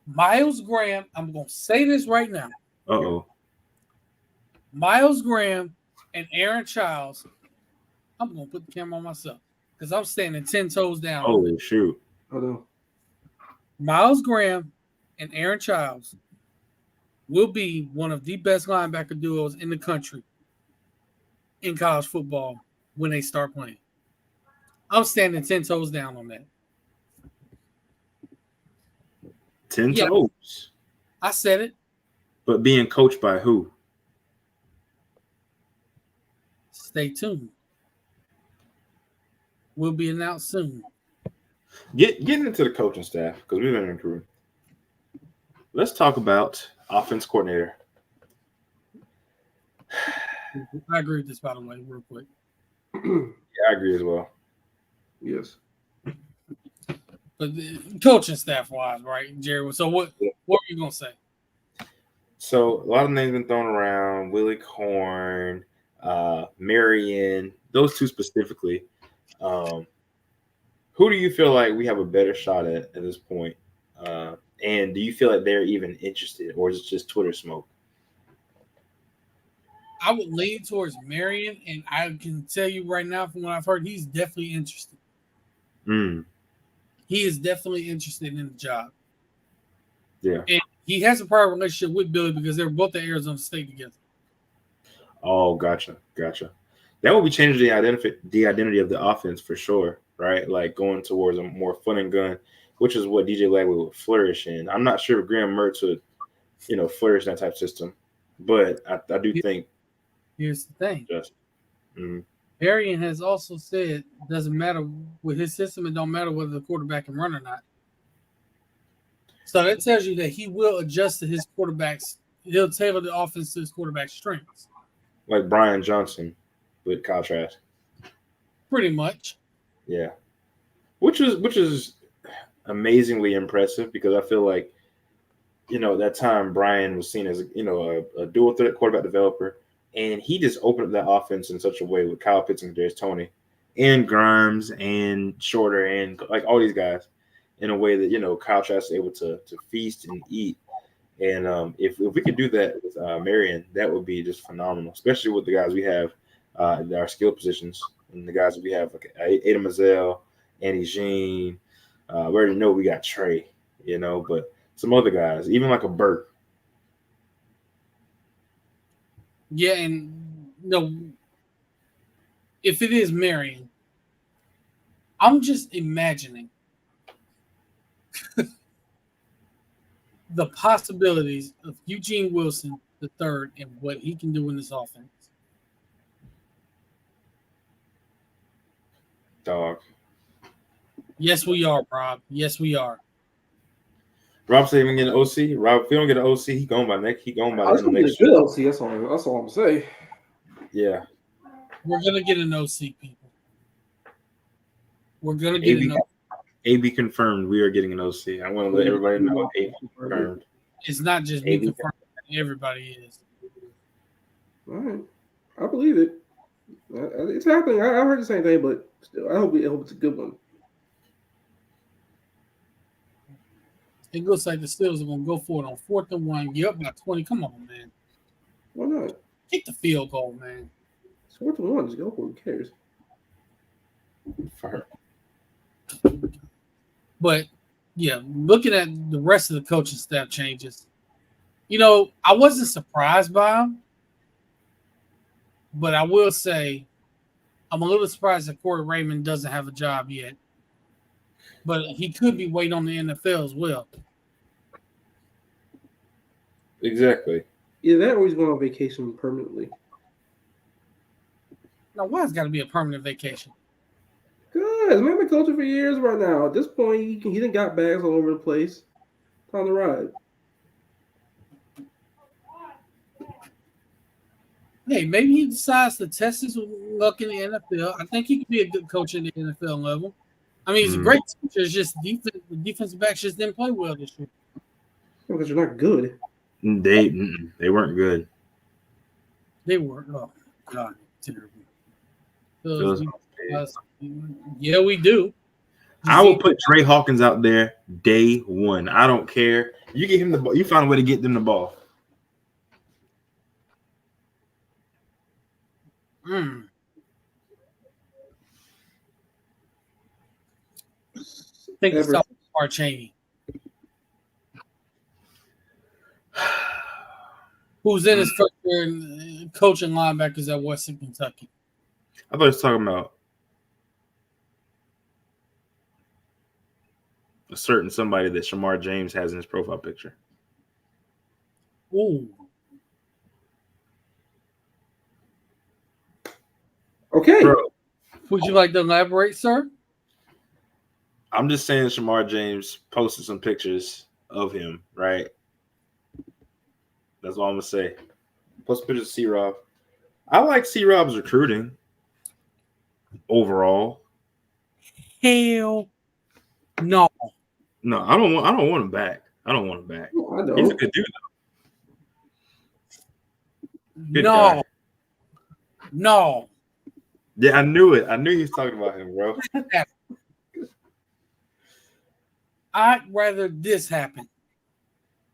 Miles Graham, I'm going to say this right now. Uh-oh. Miles Graham and Aaron Childs, I'm going to put the camera on myself because I'm standing 10 toes down. Holy shoot. Oh, no. Miles Graham and Aaron Childs will be one of the best linebacker duos in the country in college football when they start playing. I'm standing 10 toes down on that. 10 toes. I said it. But being coached by who? Stay tuned. Will be announced soon. Getting into the coaching staff, because we've been recruiting. Let's talk about offense coordinator. I agree with this, by the way, real quick. Yeah, I agree as well. Yes. But coaching staff wise, right, Jerry? So what are you gonna say? So a lot of names been thrown around. Willie Korn, Marion, those two specifically. Who do you feel like we have a better shot at this point? And do you feel like they're even interested, or is it just Twitter smoke? I would lean towards Marion, and I can tell you right now from what I've heard, he's definitely interested. He is definitely interested in the job. Yeah. And he has a prior relationship with Billy because they were both at Arizona State together. Oh, gotcha. That will be changing the identity of the offense for sure, right? Like going towards a more fun and gun, which is what DJ Lagway would flourish in. I'm not sure if Graham Mertz would, flourish in that type of system, but I do think. Here's the thing. Marion has also said it doesn't matter with his system. It don't matter whether the quarterback can run or not. So that tells you that he will adjust to his quarterbacks. He'll tailor the offense to his quarterback's strengths. Like Brian Johnson with Kyle Trask. Pretty much. Yeah. Which is amazingly impressive because I feel like, that time Brian was seen as, a dual threat quarterback developer. And he just opened up that offense in such a way with Kyle Pitts and Darius Toney and Grimes and Shorter and like all these guys in a way that, Kyle Trask is able to feast and eat. And if we could do that with Marion, that would be just phenomenal, especially with the guys we have in our skill positions and the guys that we have, like Adam Mazzell, Andy Jean. We already know we got Trey, but some other guys, even like a Burt. Yeah, and if it is Marion, I'm just imagining the possibilities of Eugene Wilson III and what he can do in this offense. Dog. Yes, we are, Rob. Yes, we are. Rob said we get an OC. Rob, if we don't get an OC, he going by next. He going by the end of next year. OC. That's all I'm gonna say. Yeah, we're gonna get an OC, people. We're gonna get an OC. AB confirmed. We are getting an OC. I want to let everybody know. AB confirmed. It's not just me confirmed. Everybody is. All right, I believe it. It's happening. I heard the same thing, but still, I hope it's a good one. It looks like the Steelers are going to go for it on 4th and 1. You're up by 20. Come on, man. Why not? Kick the field goal, man. 4th and 1, just go for it. Who cares? Fire. But yeah, looking at the rest of the coaching staff changes, I wasn't surprised by them, but I will say I'm a little surprised that Corey Raymond doesn't have a job yet. But he could be waiting on the NFL as well. Exactly. Either that or he's going on vacation permanently. Now, why has got to be a permanent vacation? Good. Man, been coaching for years right now. At this point, he done got bags all over the place. Time to ride. Hey, maybe he decides to test his luck in the NFL. I think he could be a good coach in the NFL level. I mean, he's a great teacher. It's just the defensive backs just didn't play well this year. Because you're not good. They weren't good. They were. Oh, God. Terrible. Yeah, we do. I will put Trey Hawkins out there day one. I don't care. You get him the ball. You find a way to get them the ball. I think it's Art Cheney. Who's in his first year coaching linebackers at Western Kentucky. I thought he was talking about a certain somebody that Shamar James has in his profile picture. Ooh. Okay. Bro, would you like to elaborate, sir? I'm just saying Shamar James posted some pictures of him, right? That's all I'm going to say. Post pictures of C-Rob. I like C-Rob's recruiting overall. Hell no. No, I don't want him back. I don't want him back. I know. He's a good dude, though. Good no. guy. No. Yeah, I knew it. I knew he was talking about him, bro. I'd rather this happen.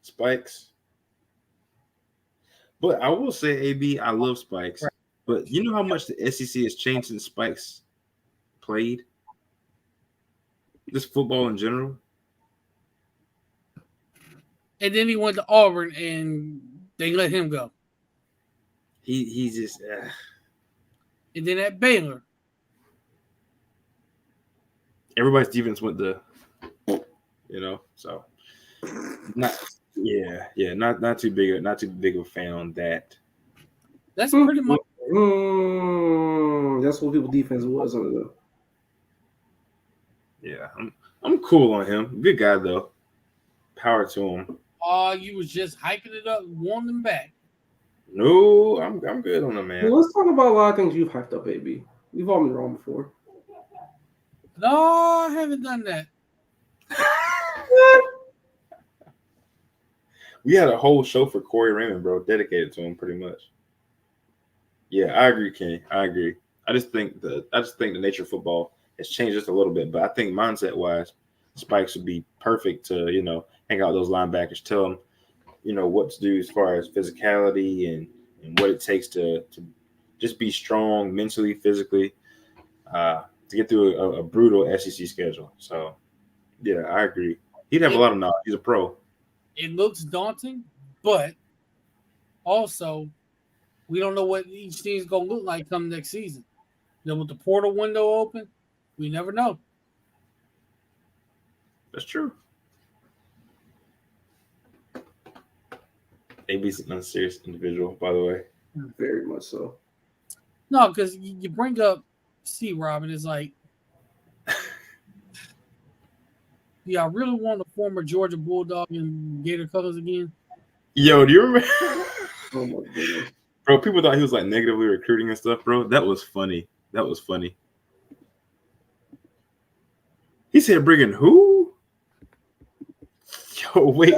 Spikes. But I will say, AB, I love Spikes. Right. But you know how much the SEC has changed since Spikes played? Just football in general. And then he went to Auburn, and they let him go. He's just. And then at Baylor, everybody's defense went to, so not too big of a fan on that. That's pretty much. That's what people's defense was under them. Yeah, I'm cool on him. Good guy though. Power to him. You was just hyping it up, warming them back. No, I'm good on him, man. Well, let's talk about a lot of things you've hyped up, baby. You've all been wrong before. No, I haven't done that. We had a whole show for Corey Raymond, bro, dedicated to him, pretty much. Yeah, I agree, Kenny. I agree. I just think the nature of football has changed just a little bit, but I think mindset-wise, Spikes would be perfect to hang out with those linebackers, tell them what to do as far as physicality and what it takes to just be strong mentally, physically, to get through a brutal SEC schedule. So, yeah, I agree. He'd have a lot of knowledge. He's a pro. It looks daunting, but also we don't know what each team's going to look like come next season. With the portal window open, we never know. That's true. AB's an unserious individual, by the way. Very much so. No, because you bring up C-Rob, and it's like, yeah, I really want a former Georgia Bulldog in Gator colors again. Yo, do you remember? Oh my goodness. Bro, people thought he was like negatively recruiting and stuff, bro. That was funny. He said bringing who? Yo, wait.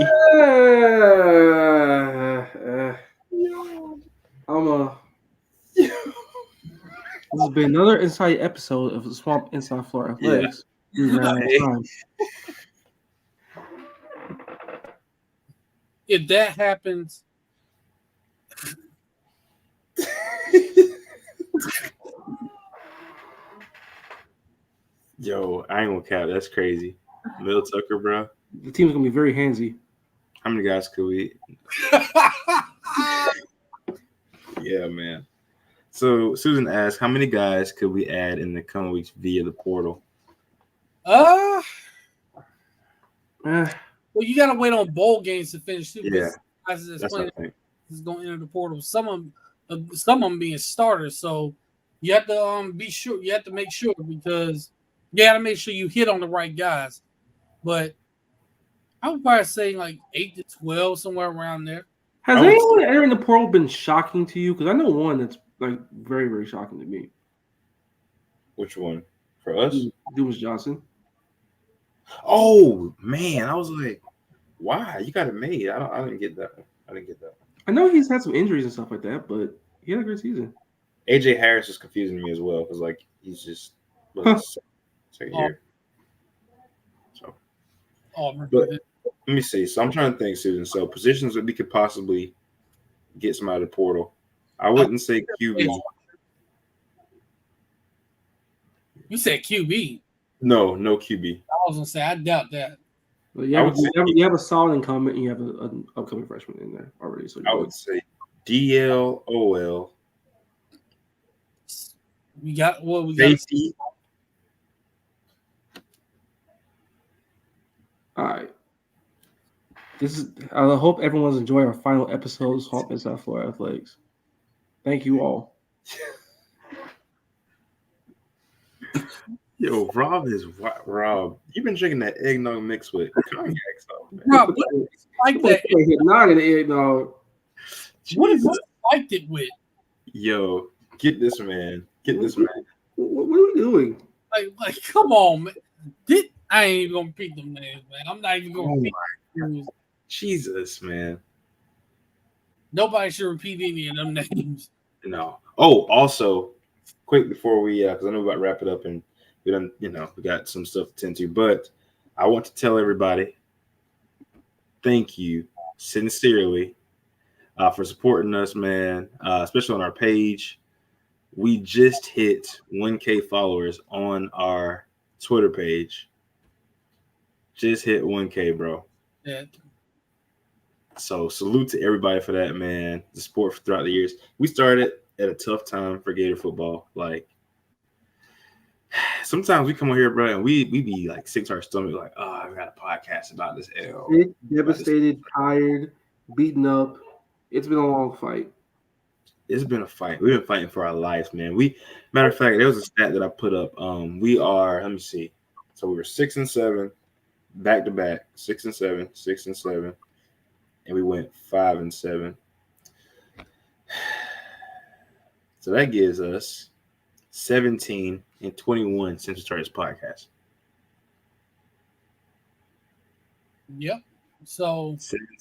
This has been another inside episode of the Swamp Inside Floor Athletics. Yeah. If that happens, Yo, I ain't gonna cap. That's crazy. Mel Tucker, bro. The team's gonna be very handsy. How many guys could we? Yeah, man. So Susan asked, how many guys could we add in the coming weeks via the portal? Well, you gotta wait on bowl games to finish too. Yeah, Guys that's what playing I think. is going to enter the portal. Some of them being starters, so you have to be sure. You have to make sure because you got to make sure you hit on the right guys. But I would probably say like 8 to 12, somewhere around there. Has anyone entering the portal been shocking to you? Because I know one that's like very, very shocking to me. Which one? For us? Dumas Johnson. Oh man, I was like, why? You got it made. I didn't get that one. I know he's had some injuries and stuff like that, but he had a great season. AJ Harris is confusing me as well because like he's just second year. So, but let me see. So I'm trying to think, Susan. So positions that we could possibly get some out of the portal. I wouldn't say QB. You said QB. No QB. I was gonna say I doubt that. Well, you have a solid incumbent and you have an upcoming freshman in there already. So I would say DLOL. We got what we safety. All right. I hope everyone's enjoying our final episode of Hawk Inside for Athletics. Thank you all. Yo, Rob. You've been drinking that eggnog mixed with cognac, so man. Rob, what do you like that? Not in the eggnog. What is it liked it with? Yo, get this man. What are we doing? Like, come on, man. I ain't even gonna repeat them names, man. I'm not even gonna repeat them names. Jesus, man. Nobody should repeat any of them names. No. Oh, also, quick before we, because I know we're about to wrap it up and we done, we got some stuff to tend to, but I want to tell everybody, thank you sincerely for supporting us, man, especially on our page. We just hit 1K followers on our Twitter page. Just hit 1K, bro. Yeah. So salute to everybody for that, man. The support throughout the years. We started at a tough time for Gator football. Like sometimes we come on here, bro, and we be like sick to our stomach, like, oh, I got a podcast about this L. Devastated, tired, beaten up. It's been a long fight. It's been a fight. We've been fighting for our lives, man. Matter of fact, there was a stat that I put up. We are, let me see. So we were 6-7, back to back, 6-7, 6-7, and we went 5-7. So that gives us 17-21 since we started this podcast. Yep. So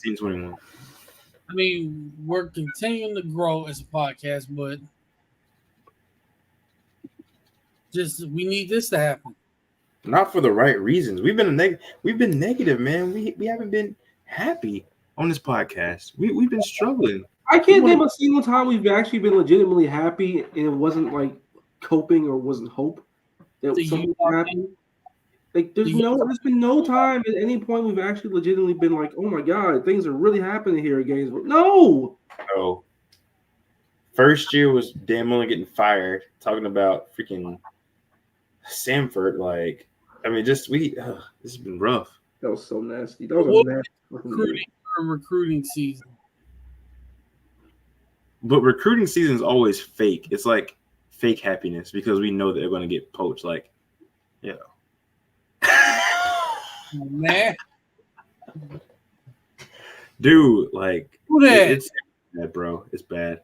17-21. I mean, we're continuing to grow as a podcast, but we need this to happen. Not for the right reasons. We've been negative, man. We haven't been happy on this podcast. We've been struggling. I can't name a single time we've actually been legitimately happy and it wasn't like coping or wasn't hope that something happened. Like there's been no time at any point we've actually legitimately been like, oh my god, things are really happening here again. No. First year was Dan Mullen getting fired, talking about freaking Samford. Like, I mean, this has been rough. That was so nasty. That was a nasty recruiting season. But recruiting season is always fake. It's like fake happiness because we know that they're going to get poached. Like, man, dude, like it's bad, bro. It's bad.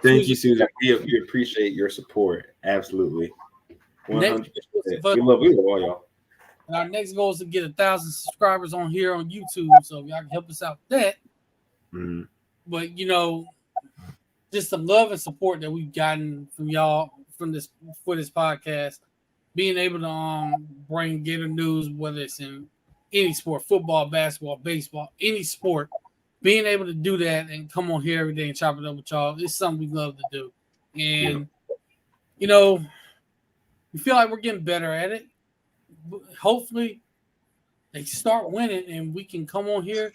Thank you, Susan. We appreciate your support. Absolutely, 100%. We love all y'all. And our next goal is to get 1,000 subscribers on here on YouTube. So if y'all can help us out with that. Mm-hmm. But just the love and support that we've gotten from y'all for this podcast, being able to bring Gator news, whether it's in any sport, football, basketball, baseball, any sport, being able to do that and come on here every day and chop it up with y'all, it's something we love to do. And you know, we feel like we're getting better at it. Hopefully, they start winning, and we can come on here,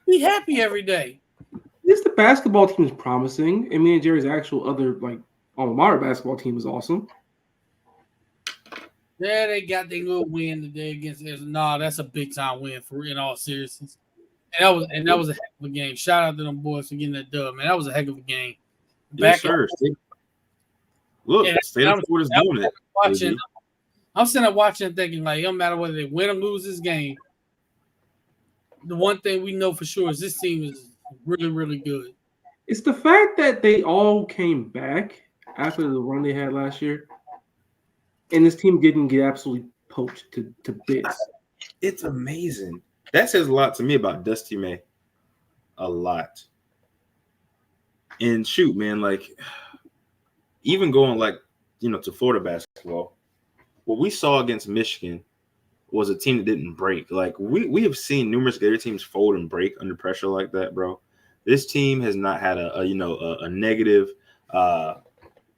be happy every day. At least the basketball team is promising. And me and Jerry's actual other alma mater basketball team is awesome. Yeah, they got their little win today against us. Nah, that's a big time win in all seriousness. And that was a heck of a game. Shout out to them boys for getting that dub, man. That was a heck of a game. Yes, sir. Look, State of Florida's doing it. I'm sitting there watching and thinking, like, it don't matter whether they win or lose this game. The one thing we know for sure is this team is really, really good. It's the fact that they all came back after the run they had last year, and this team didn't get absolutely poached to bits. It's amazing. That says a lot to me about Dusty May. A lot. And shoot, man, like even going to Florida basketball, what we saw against Michigan was a team that didn't break. Like we have seen numerous other teams fold and break under pressure like that, bro. This team has not had a negative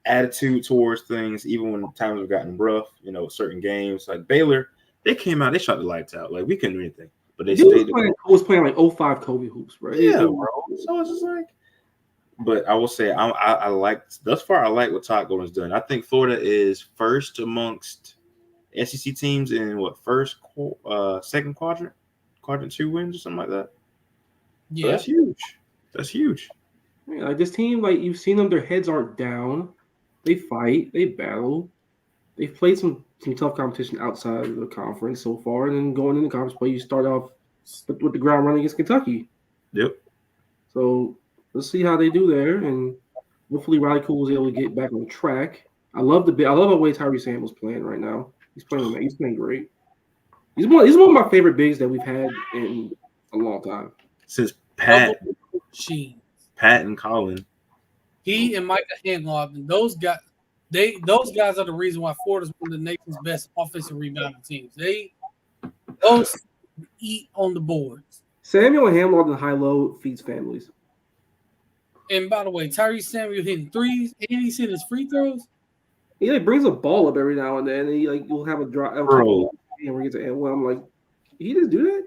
attitude towards things, even when times have gotten rough. Certain games like Baylor, they came out, they shot the lights out. Like we couldn't do anything, but they stayed. Was playing like 05 Kobe hoops, bro. Yeah, bro. So it's just like. But I will say I like thus far. I like what Todd Golden's done. I think Florida is first amongst SEC teams in second quadrant 2 wins or something like that. Yeah, so that's huge. That's huge. Yeah, like this team, like you've seen them, their heads aren't down. They fight, they battle. They've played some tough competition outside of the conference so far, and then going into conference play, you start off with the ground running against Kentucky. Yep. So let's see how they do there, and hopefully Riley Cool was able to get back on track. I love the way Tyrese Samuel's playing right now. He's playing great. He's one of my favorite bigs that we've had in a long time. Since Pat and Colin. He and Micah Hanlon, those guys are the reason why Florida's one of the nation's best offensive rebounding teams. Those eat on the boards. Samuel and Hanlon and high-low feeds families. And by the way, Tyrese Samuel hitting threes and he's hitting his free throws. He brings a ball up every now and then, and you'll have a drop. Bro. And we get to end. I'm like, he just do that?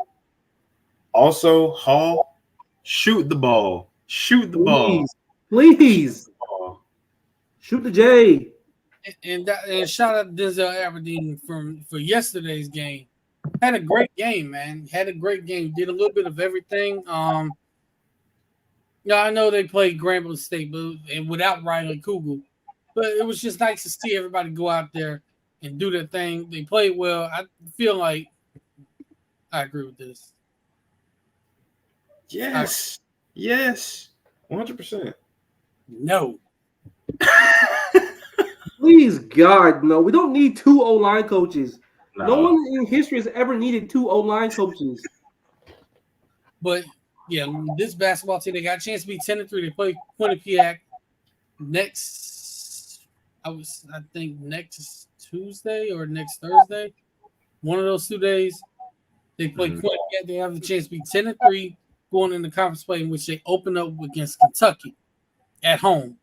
Also, Hall, shoot the ball. Shoot the ball. Please. Shoot the J. And shout out to Denzel Aberdeen for yesterday's game. Had a great game, man. Had a great game. Did a little bit of everything. I know they played Grambling State, and without Riley Kugel, but it was just nice to see everybody go out there and do their thing. They played well. I feel like I agree with this. Yes, 100%. No. Please, God, no. We don't need 2 O-line coaches. No one in history has ever needed 2 O-line coaches. But yeah, this basketball team, they got a chance to be 10-3. They play Quinnipiac next Tuesday or next Thursday. One of those 2 days. They play Quinnipiac. They have the chance to be 10-3 going into conference play, in which they open up against Kentucky at home.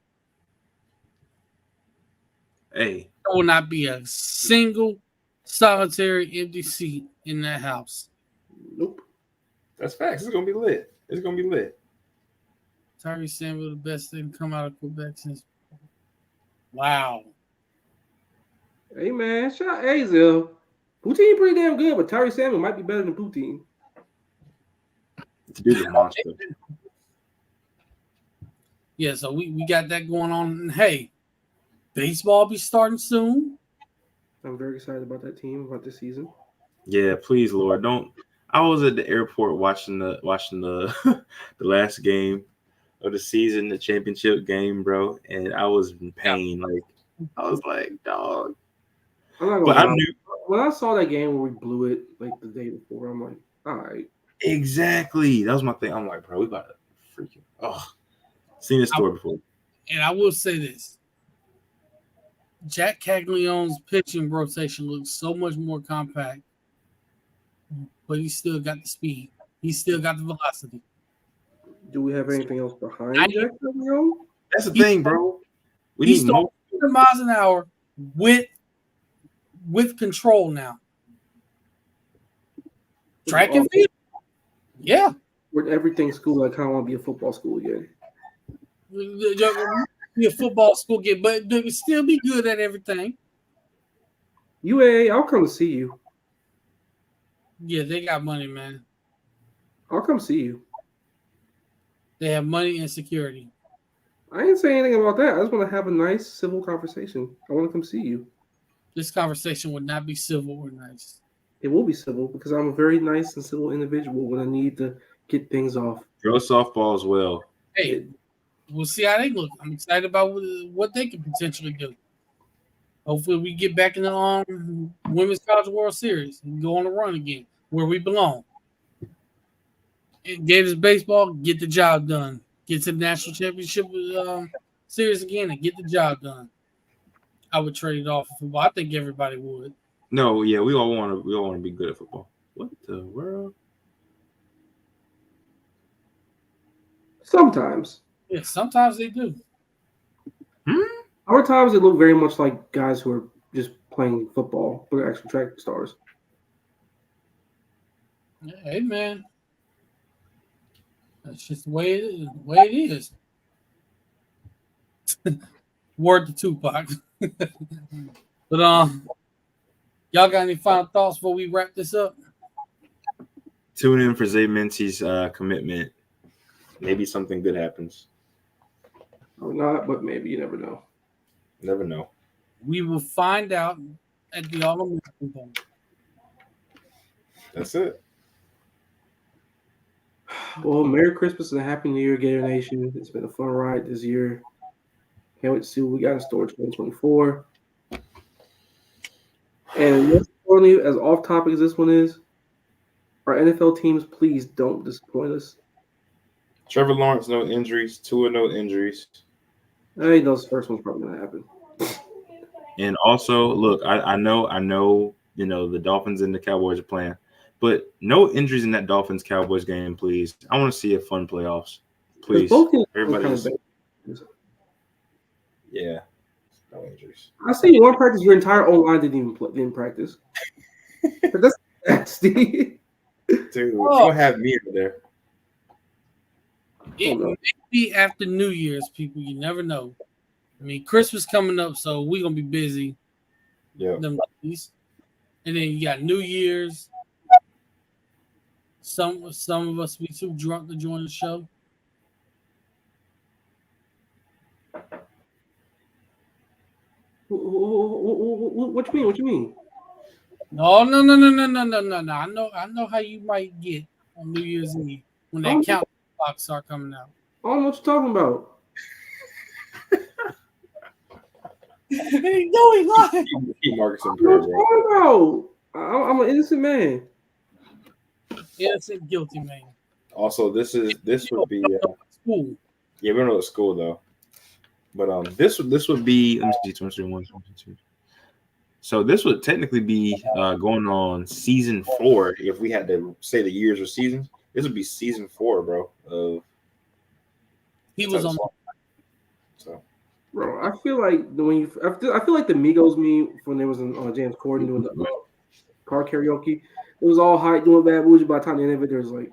Hey. There will not be a single solitary empty seat in that house. Nope. That's facts. It's gonna be lit. Tyrese Samuel, the best thing to come out of Quebec since. Wow. Hey man, shout out Azil. Poutine pretty damn good, but Tyrese Samuel might be better than Poutine. It's a big monster. Yeah, so we got that going on. And hey, baseball be starting soon. I'm very excited about that team, about this season. Yeah, please, Lord, don't. I was at the airport watching the the last game of the season, the championship game, bro, and I was in pain. Like I was like, dog. I'm not gonna lie. When I saw that game where we blew it like the day before, I'm like, all right. Exactly. That was my thing. I'm like, bro, we about to freaking seen this story before. And I will say this. Jack Caglianone's pitching rotation looks so much more compact, but he still got the speed. He still got the velocity. Do we have anything else behind Jack Caglianone? That's the thing, bro. We He's need more. 100 miles an hour with control now. Track and field. Yeah. With everything school, I kind of want to be a football school again. Be a football school again, but they would still be good at everything. UAA, I'll come see you. Yeah, they got money, man. I'll come see you. They have money and security. I ain't saying anything about that. I just want to have a nice civil conversation. I want to come see you. This conversation would not be civil or nice. It will be civil because I'm a very nice and civil individual when I need to get things off. Throw softball as well. Hey, we'll see how they look. I'm excited about what they could potentially do. Hopefully, we get back in the Women's College World Series and go on a run again where we belong. Gators baseball, get the job done. Get to the national championship series again and get the job done. I would trade it off for football. I think everybody would. No, yeah, we all want to be good at football. What the world? Sometimes. Yeah, sometimes they do. Other times they look very much like guys who are just playing football, but are actually track stars. Hey, man. That's just the way it is. Word to Tupac. But y'all got any final thoughts before we wrap this up? Tune in for Zay Mincy's commitment. Maybe something good happens. Or not, but maybe. You never know. Never know. We will find out at the All-American Bowl. That's it. Well, Merry Christmas and a Happy New Year, Gator Nation. It's been a fun ride this year. Can't wait to see what we got in store 2024. And most importantly, as off topic as this one is, our NFL teams, please don't disappoint us. Trevor Lawrence, no injuries. Tua, no injuries. I think those first ones probably gonna happen. And also, look, I know, the Dolphins and the Cowboys are playing, but no injuries in that Dolphins Cowboys game, please. I want to see a fun playoffs, please. Both teams Everybody, yeah, no injuries. I see you one practice. Your entire O line didn't practice. But that's nasty. Dude, don't have me over there. It may be after New Year's, people. You never know. I mean, Christmas coming up, so we're gonna be busy. Yeah. And then you got New Year's. Some of us be too drunk to join the show. What you mean? What you mean? No. I know how you might get on New Year's Eve when that count clock start coming out. I don't know what you're talking about. No, he lied. Keep Marcus in What prayer, are you talking about? I'm an innocent man. Innocent, guilty man. Also, this would be School. Yeah, we don't know the school though. But this would be, let me see, 1, 2. So this would technically be going on season 4 if we had to say the years or seasons. This would be season 4, bro. He was on. So, bro, I feel like I feel like the Migos meme when there was James Corden doing the car karaoke. It was all hype doing Bad Bougie. By the time the end of it, there was like,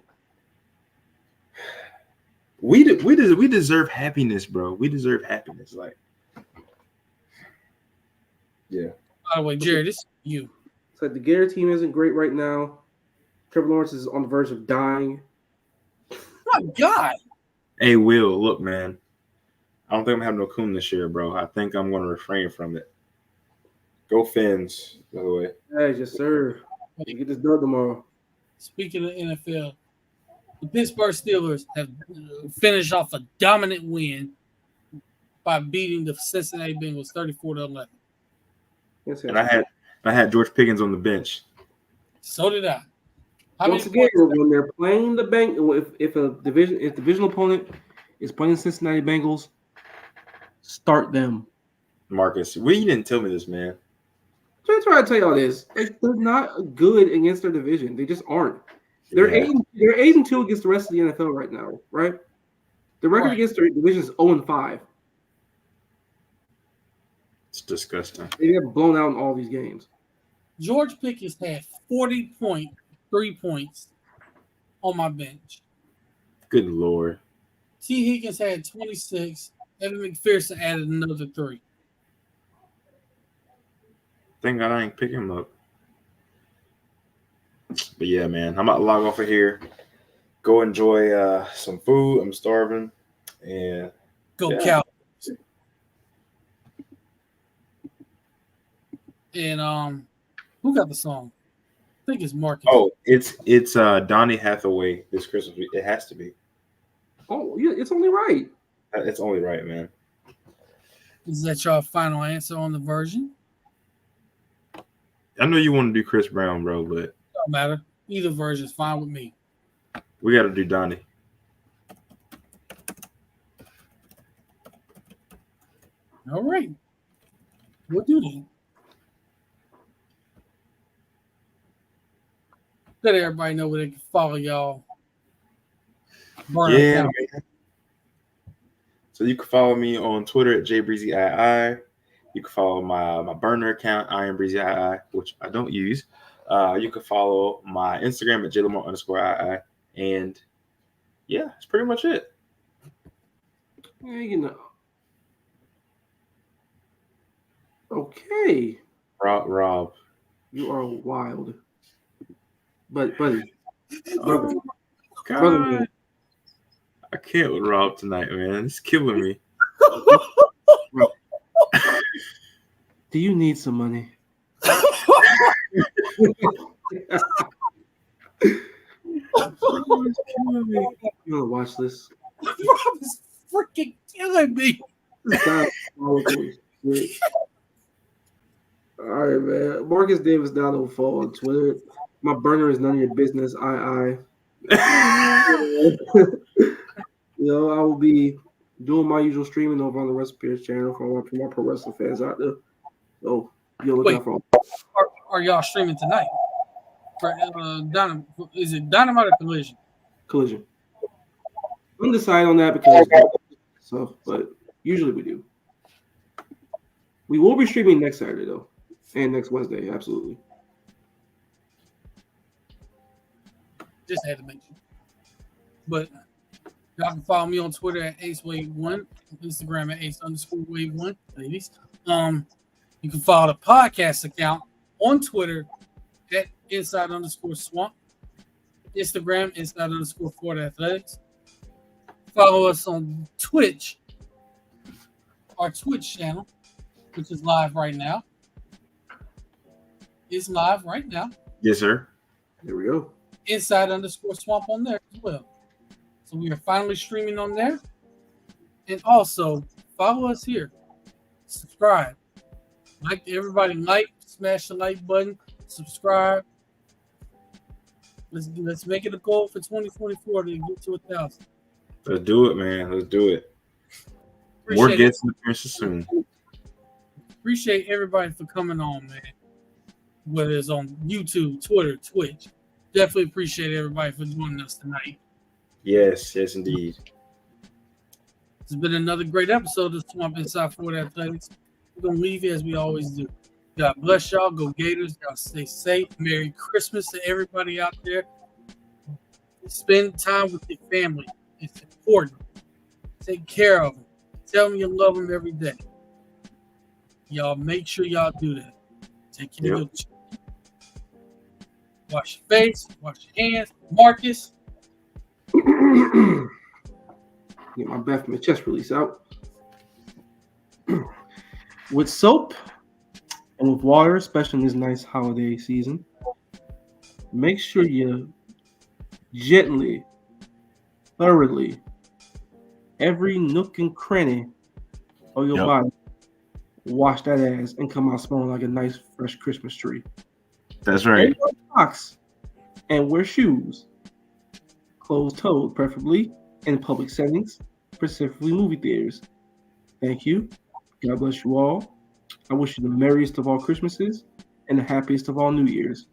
we deserve happiness, bro. We deserve happiness, like, yeah. By the way, Jared, this is you. It's like the Gator team isn't great right now. Trevor Lawrence is on the verge of dying. My God. Hey, Will, look, man. I don't think I'm having no coon this year, bro. I think I'm going to refrain from it. Go Fins, by the way. Hey, yes, sir. You get this done tomorrow. Speaking of NFL, the Pittsburgh Steelers have finished off a dominant win by beating the Cincinnati Bengals 34-11. Yes, And I had George Pickens on the bench. So did I. Once again, when they're playing the Bengals, if a divisional opponent is playing Cincinnati Bengals, start them. Marcus, you didn't tell me this, man. I'm trying to tell you all this. Like, they're not good against their division. They just aren't. They're 8-2 against the rest of the NFL right now, right? The record against their division is 0-5. It's disgusting. They get blown out in all these games. George Pickens had 40.3 points on my bench. Good Lord. T. Higgins had 26. Evan McPherson added another 3. Thank God I ain't pick him up. But yeah, man, I'm about to log off of here. Go enjoy some food. I'm starving. And Go yeah. Cowboys. And who got the song? I think it's Marcus. Oh, it's Donny Hathaway this Christmas week. It has to be. Oh, yeah, it's only right. It's only right, man. Is that your final answer on the version? I know you want to do Chris Brown, bro, but Don't matter. Either version is fine with me. we got to do Donnie. All right. We'll do that. Let everybody know where they can follow y'all. Yeah, man. So you can follow me on Twitter at JBreezyII. You can follow my burner account, IamBreezyII, which I don't use. You can follow my Instagram at JLamar_II. And yeah, that's pretty much it. Yeah, you know. Okay. Rob. You are wild. But, buddy. Oh, God. I can't with Rob tonight, man. It's killing me. Do you need some money? You want to watch this? Rob is freaking killing me. All right, man. Marcus Davis down on fall on Twitter. My burner is none of your business. I. I will be doing my usual streaming over on the Recipes channel for my pro wrestling fans out there. So look out for. Are y'all streaming tonight? For is it Dynamite or Collision? Collision. Undecided on that because but usually we do. We will be streaming next Saturday though, and next Wednesday, absolutely. Just had to mention. But y'all can follow me on Twitter at AceWave1, Instagram at Ace_Wave1, ladies. You can follow the podcast account on Twitter at Inside_Swamp, Instagram Inside_FortAthletics. Follow us on Twitch, our Twitch channel, which is live right now. It's live right now. Yes, sir. There we go. Inside_Swamp on there as well. So we are finally streaming on there. And also follow us here. Subscribe. Everybody smash the like button, subscribe. Let's make it a goal for 2024 to get to 1,000. Let's do it, man. Let's do it. More guests in the appearances soon. Appreciate everybody for coming on, man. Whether it's on YouTube, Twitter, Twitch. Definitely appreciate everybody for joining us tonight. Yes, indeed. It's been another great episode of Swamp Inside Fort Athletics. We're going to leave you as we always do. God bless y'all. Go Gators. Y'all stay safe. Merry Christmas to everybody out there. Spend time with your family. It's important. Take care of them. Tell them you love them every day. Y'all make sure y'all do that. Take care of your children. Wash your face. Wash your hands. Marcus. Get my breath from my chest release out. With soap and with water, especially in this nice holiday season, make sure you gently, thoroughly, every nook and cranny of your body, wash that ass and come out smelling like a nice, fresh Christmas tree. That's right. Socks and wear shoes, closed-toed, preferably in public settings, specifically movie theaters. Thank you. God bless you all. I wish you the merriest of all Christmases and the happiest of all New Years.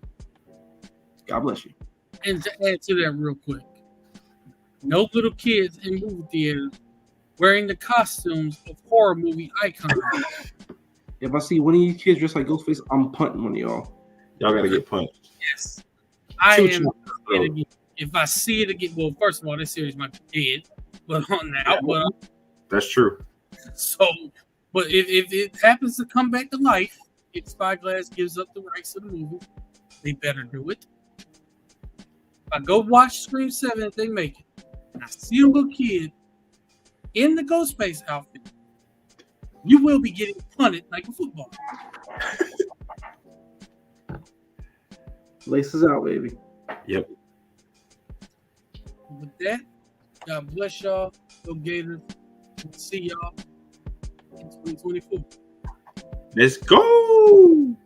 God bless you. And to add to that real quick, no little kids in movie theaters wearing the costumes of horror movie icons. If I see one of you kids dressed like Ghostface, I'm punting one of y'all. Y'all gotta get punched. Yes. I Shoot am. you. If I see it again, well, first of all, this series might be dead, but on now, but That's true. so, but if it happens to come back to life, if Spyglass gives up the rights to the movie, they better do it. If I go watch Scream 7 if they make it, and I see a little kid in the Ghostface outfit, you will be getting punted like a football. Laces out, baby. Yep. With that, God bless y'all. Go Gators. See y'all in 2024. Let's go.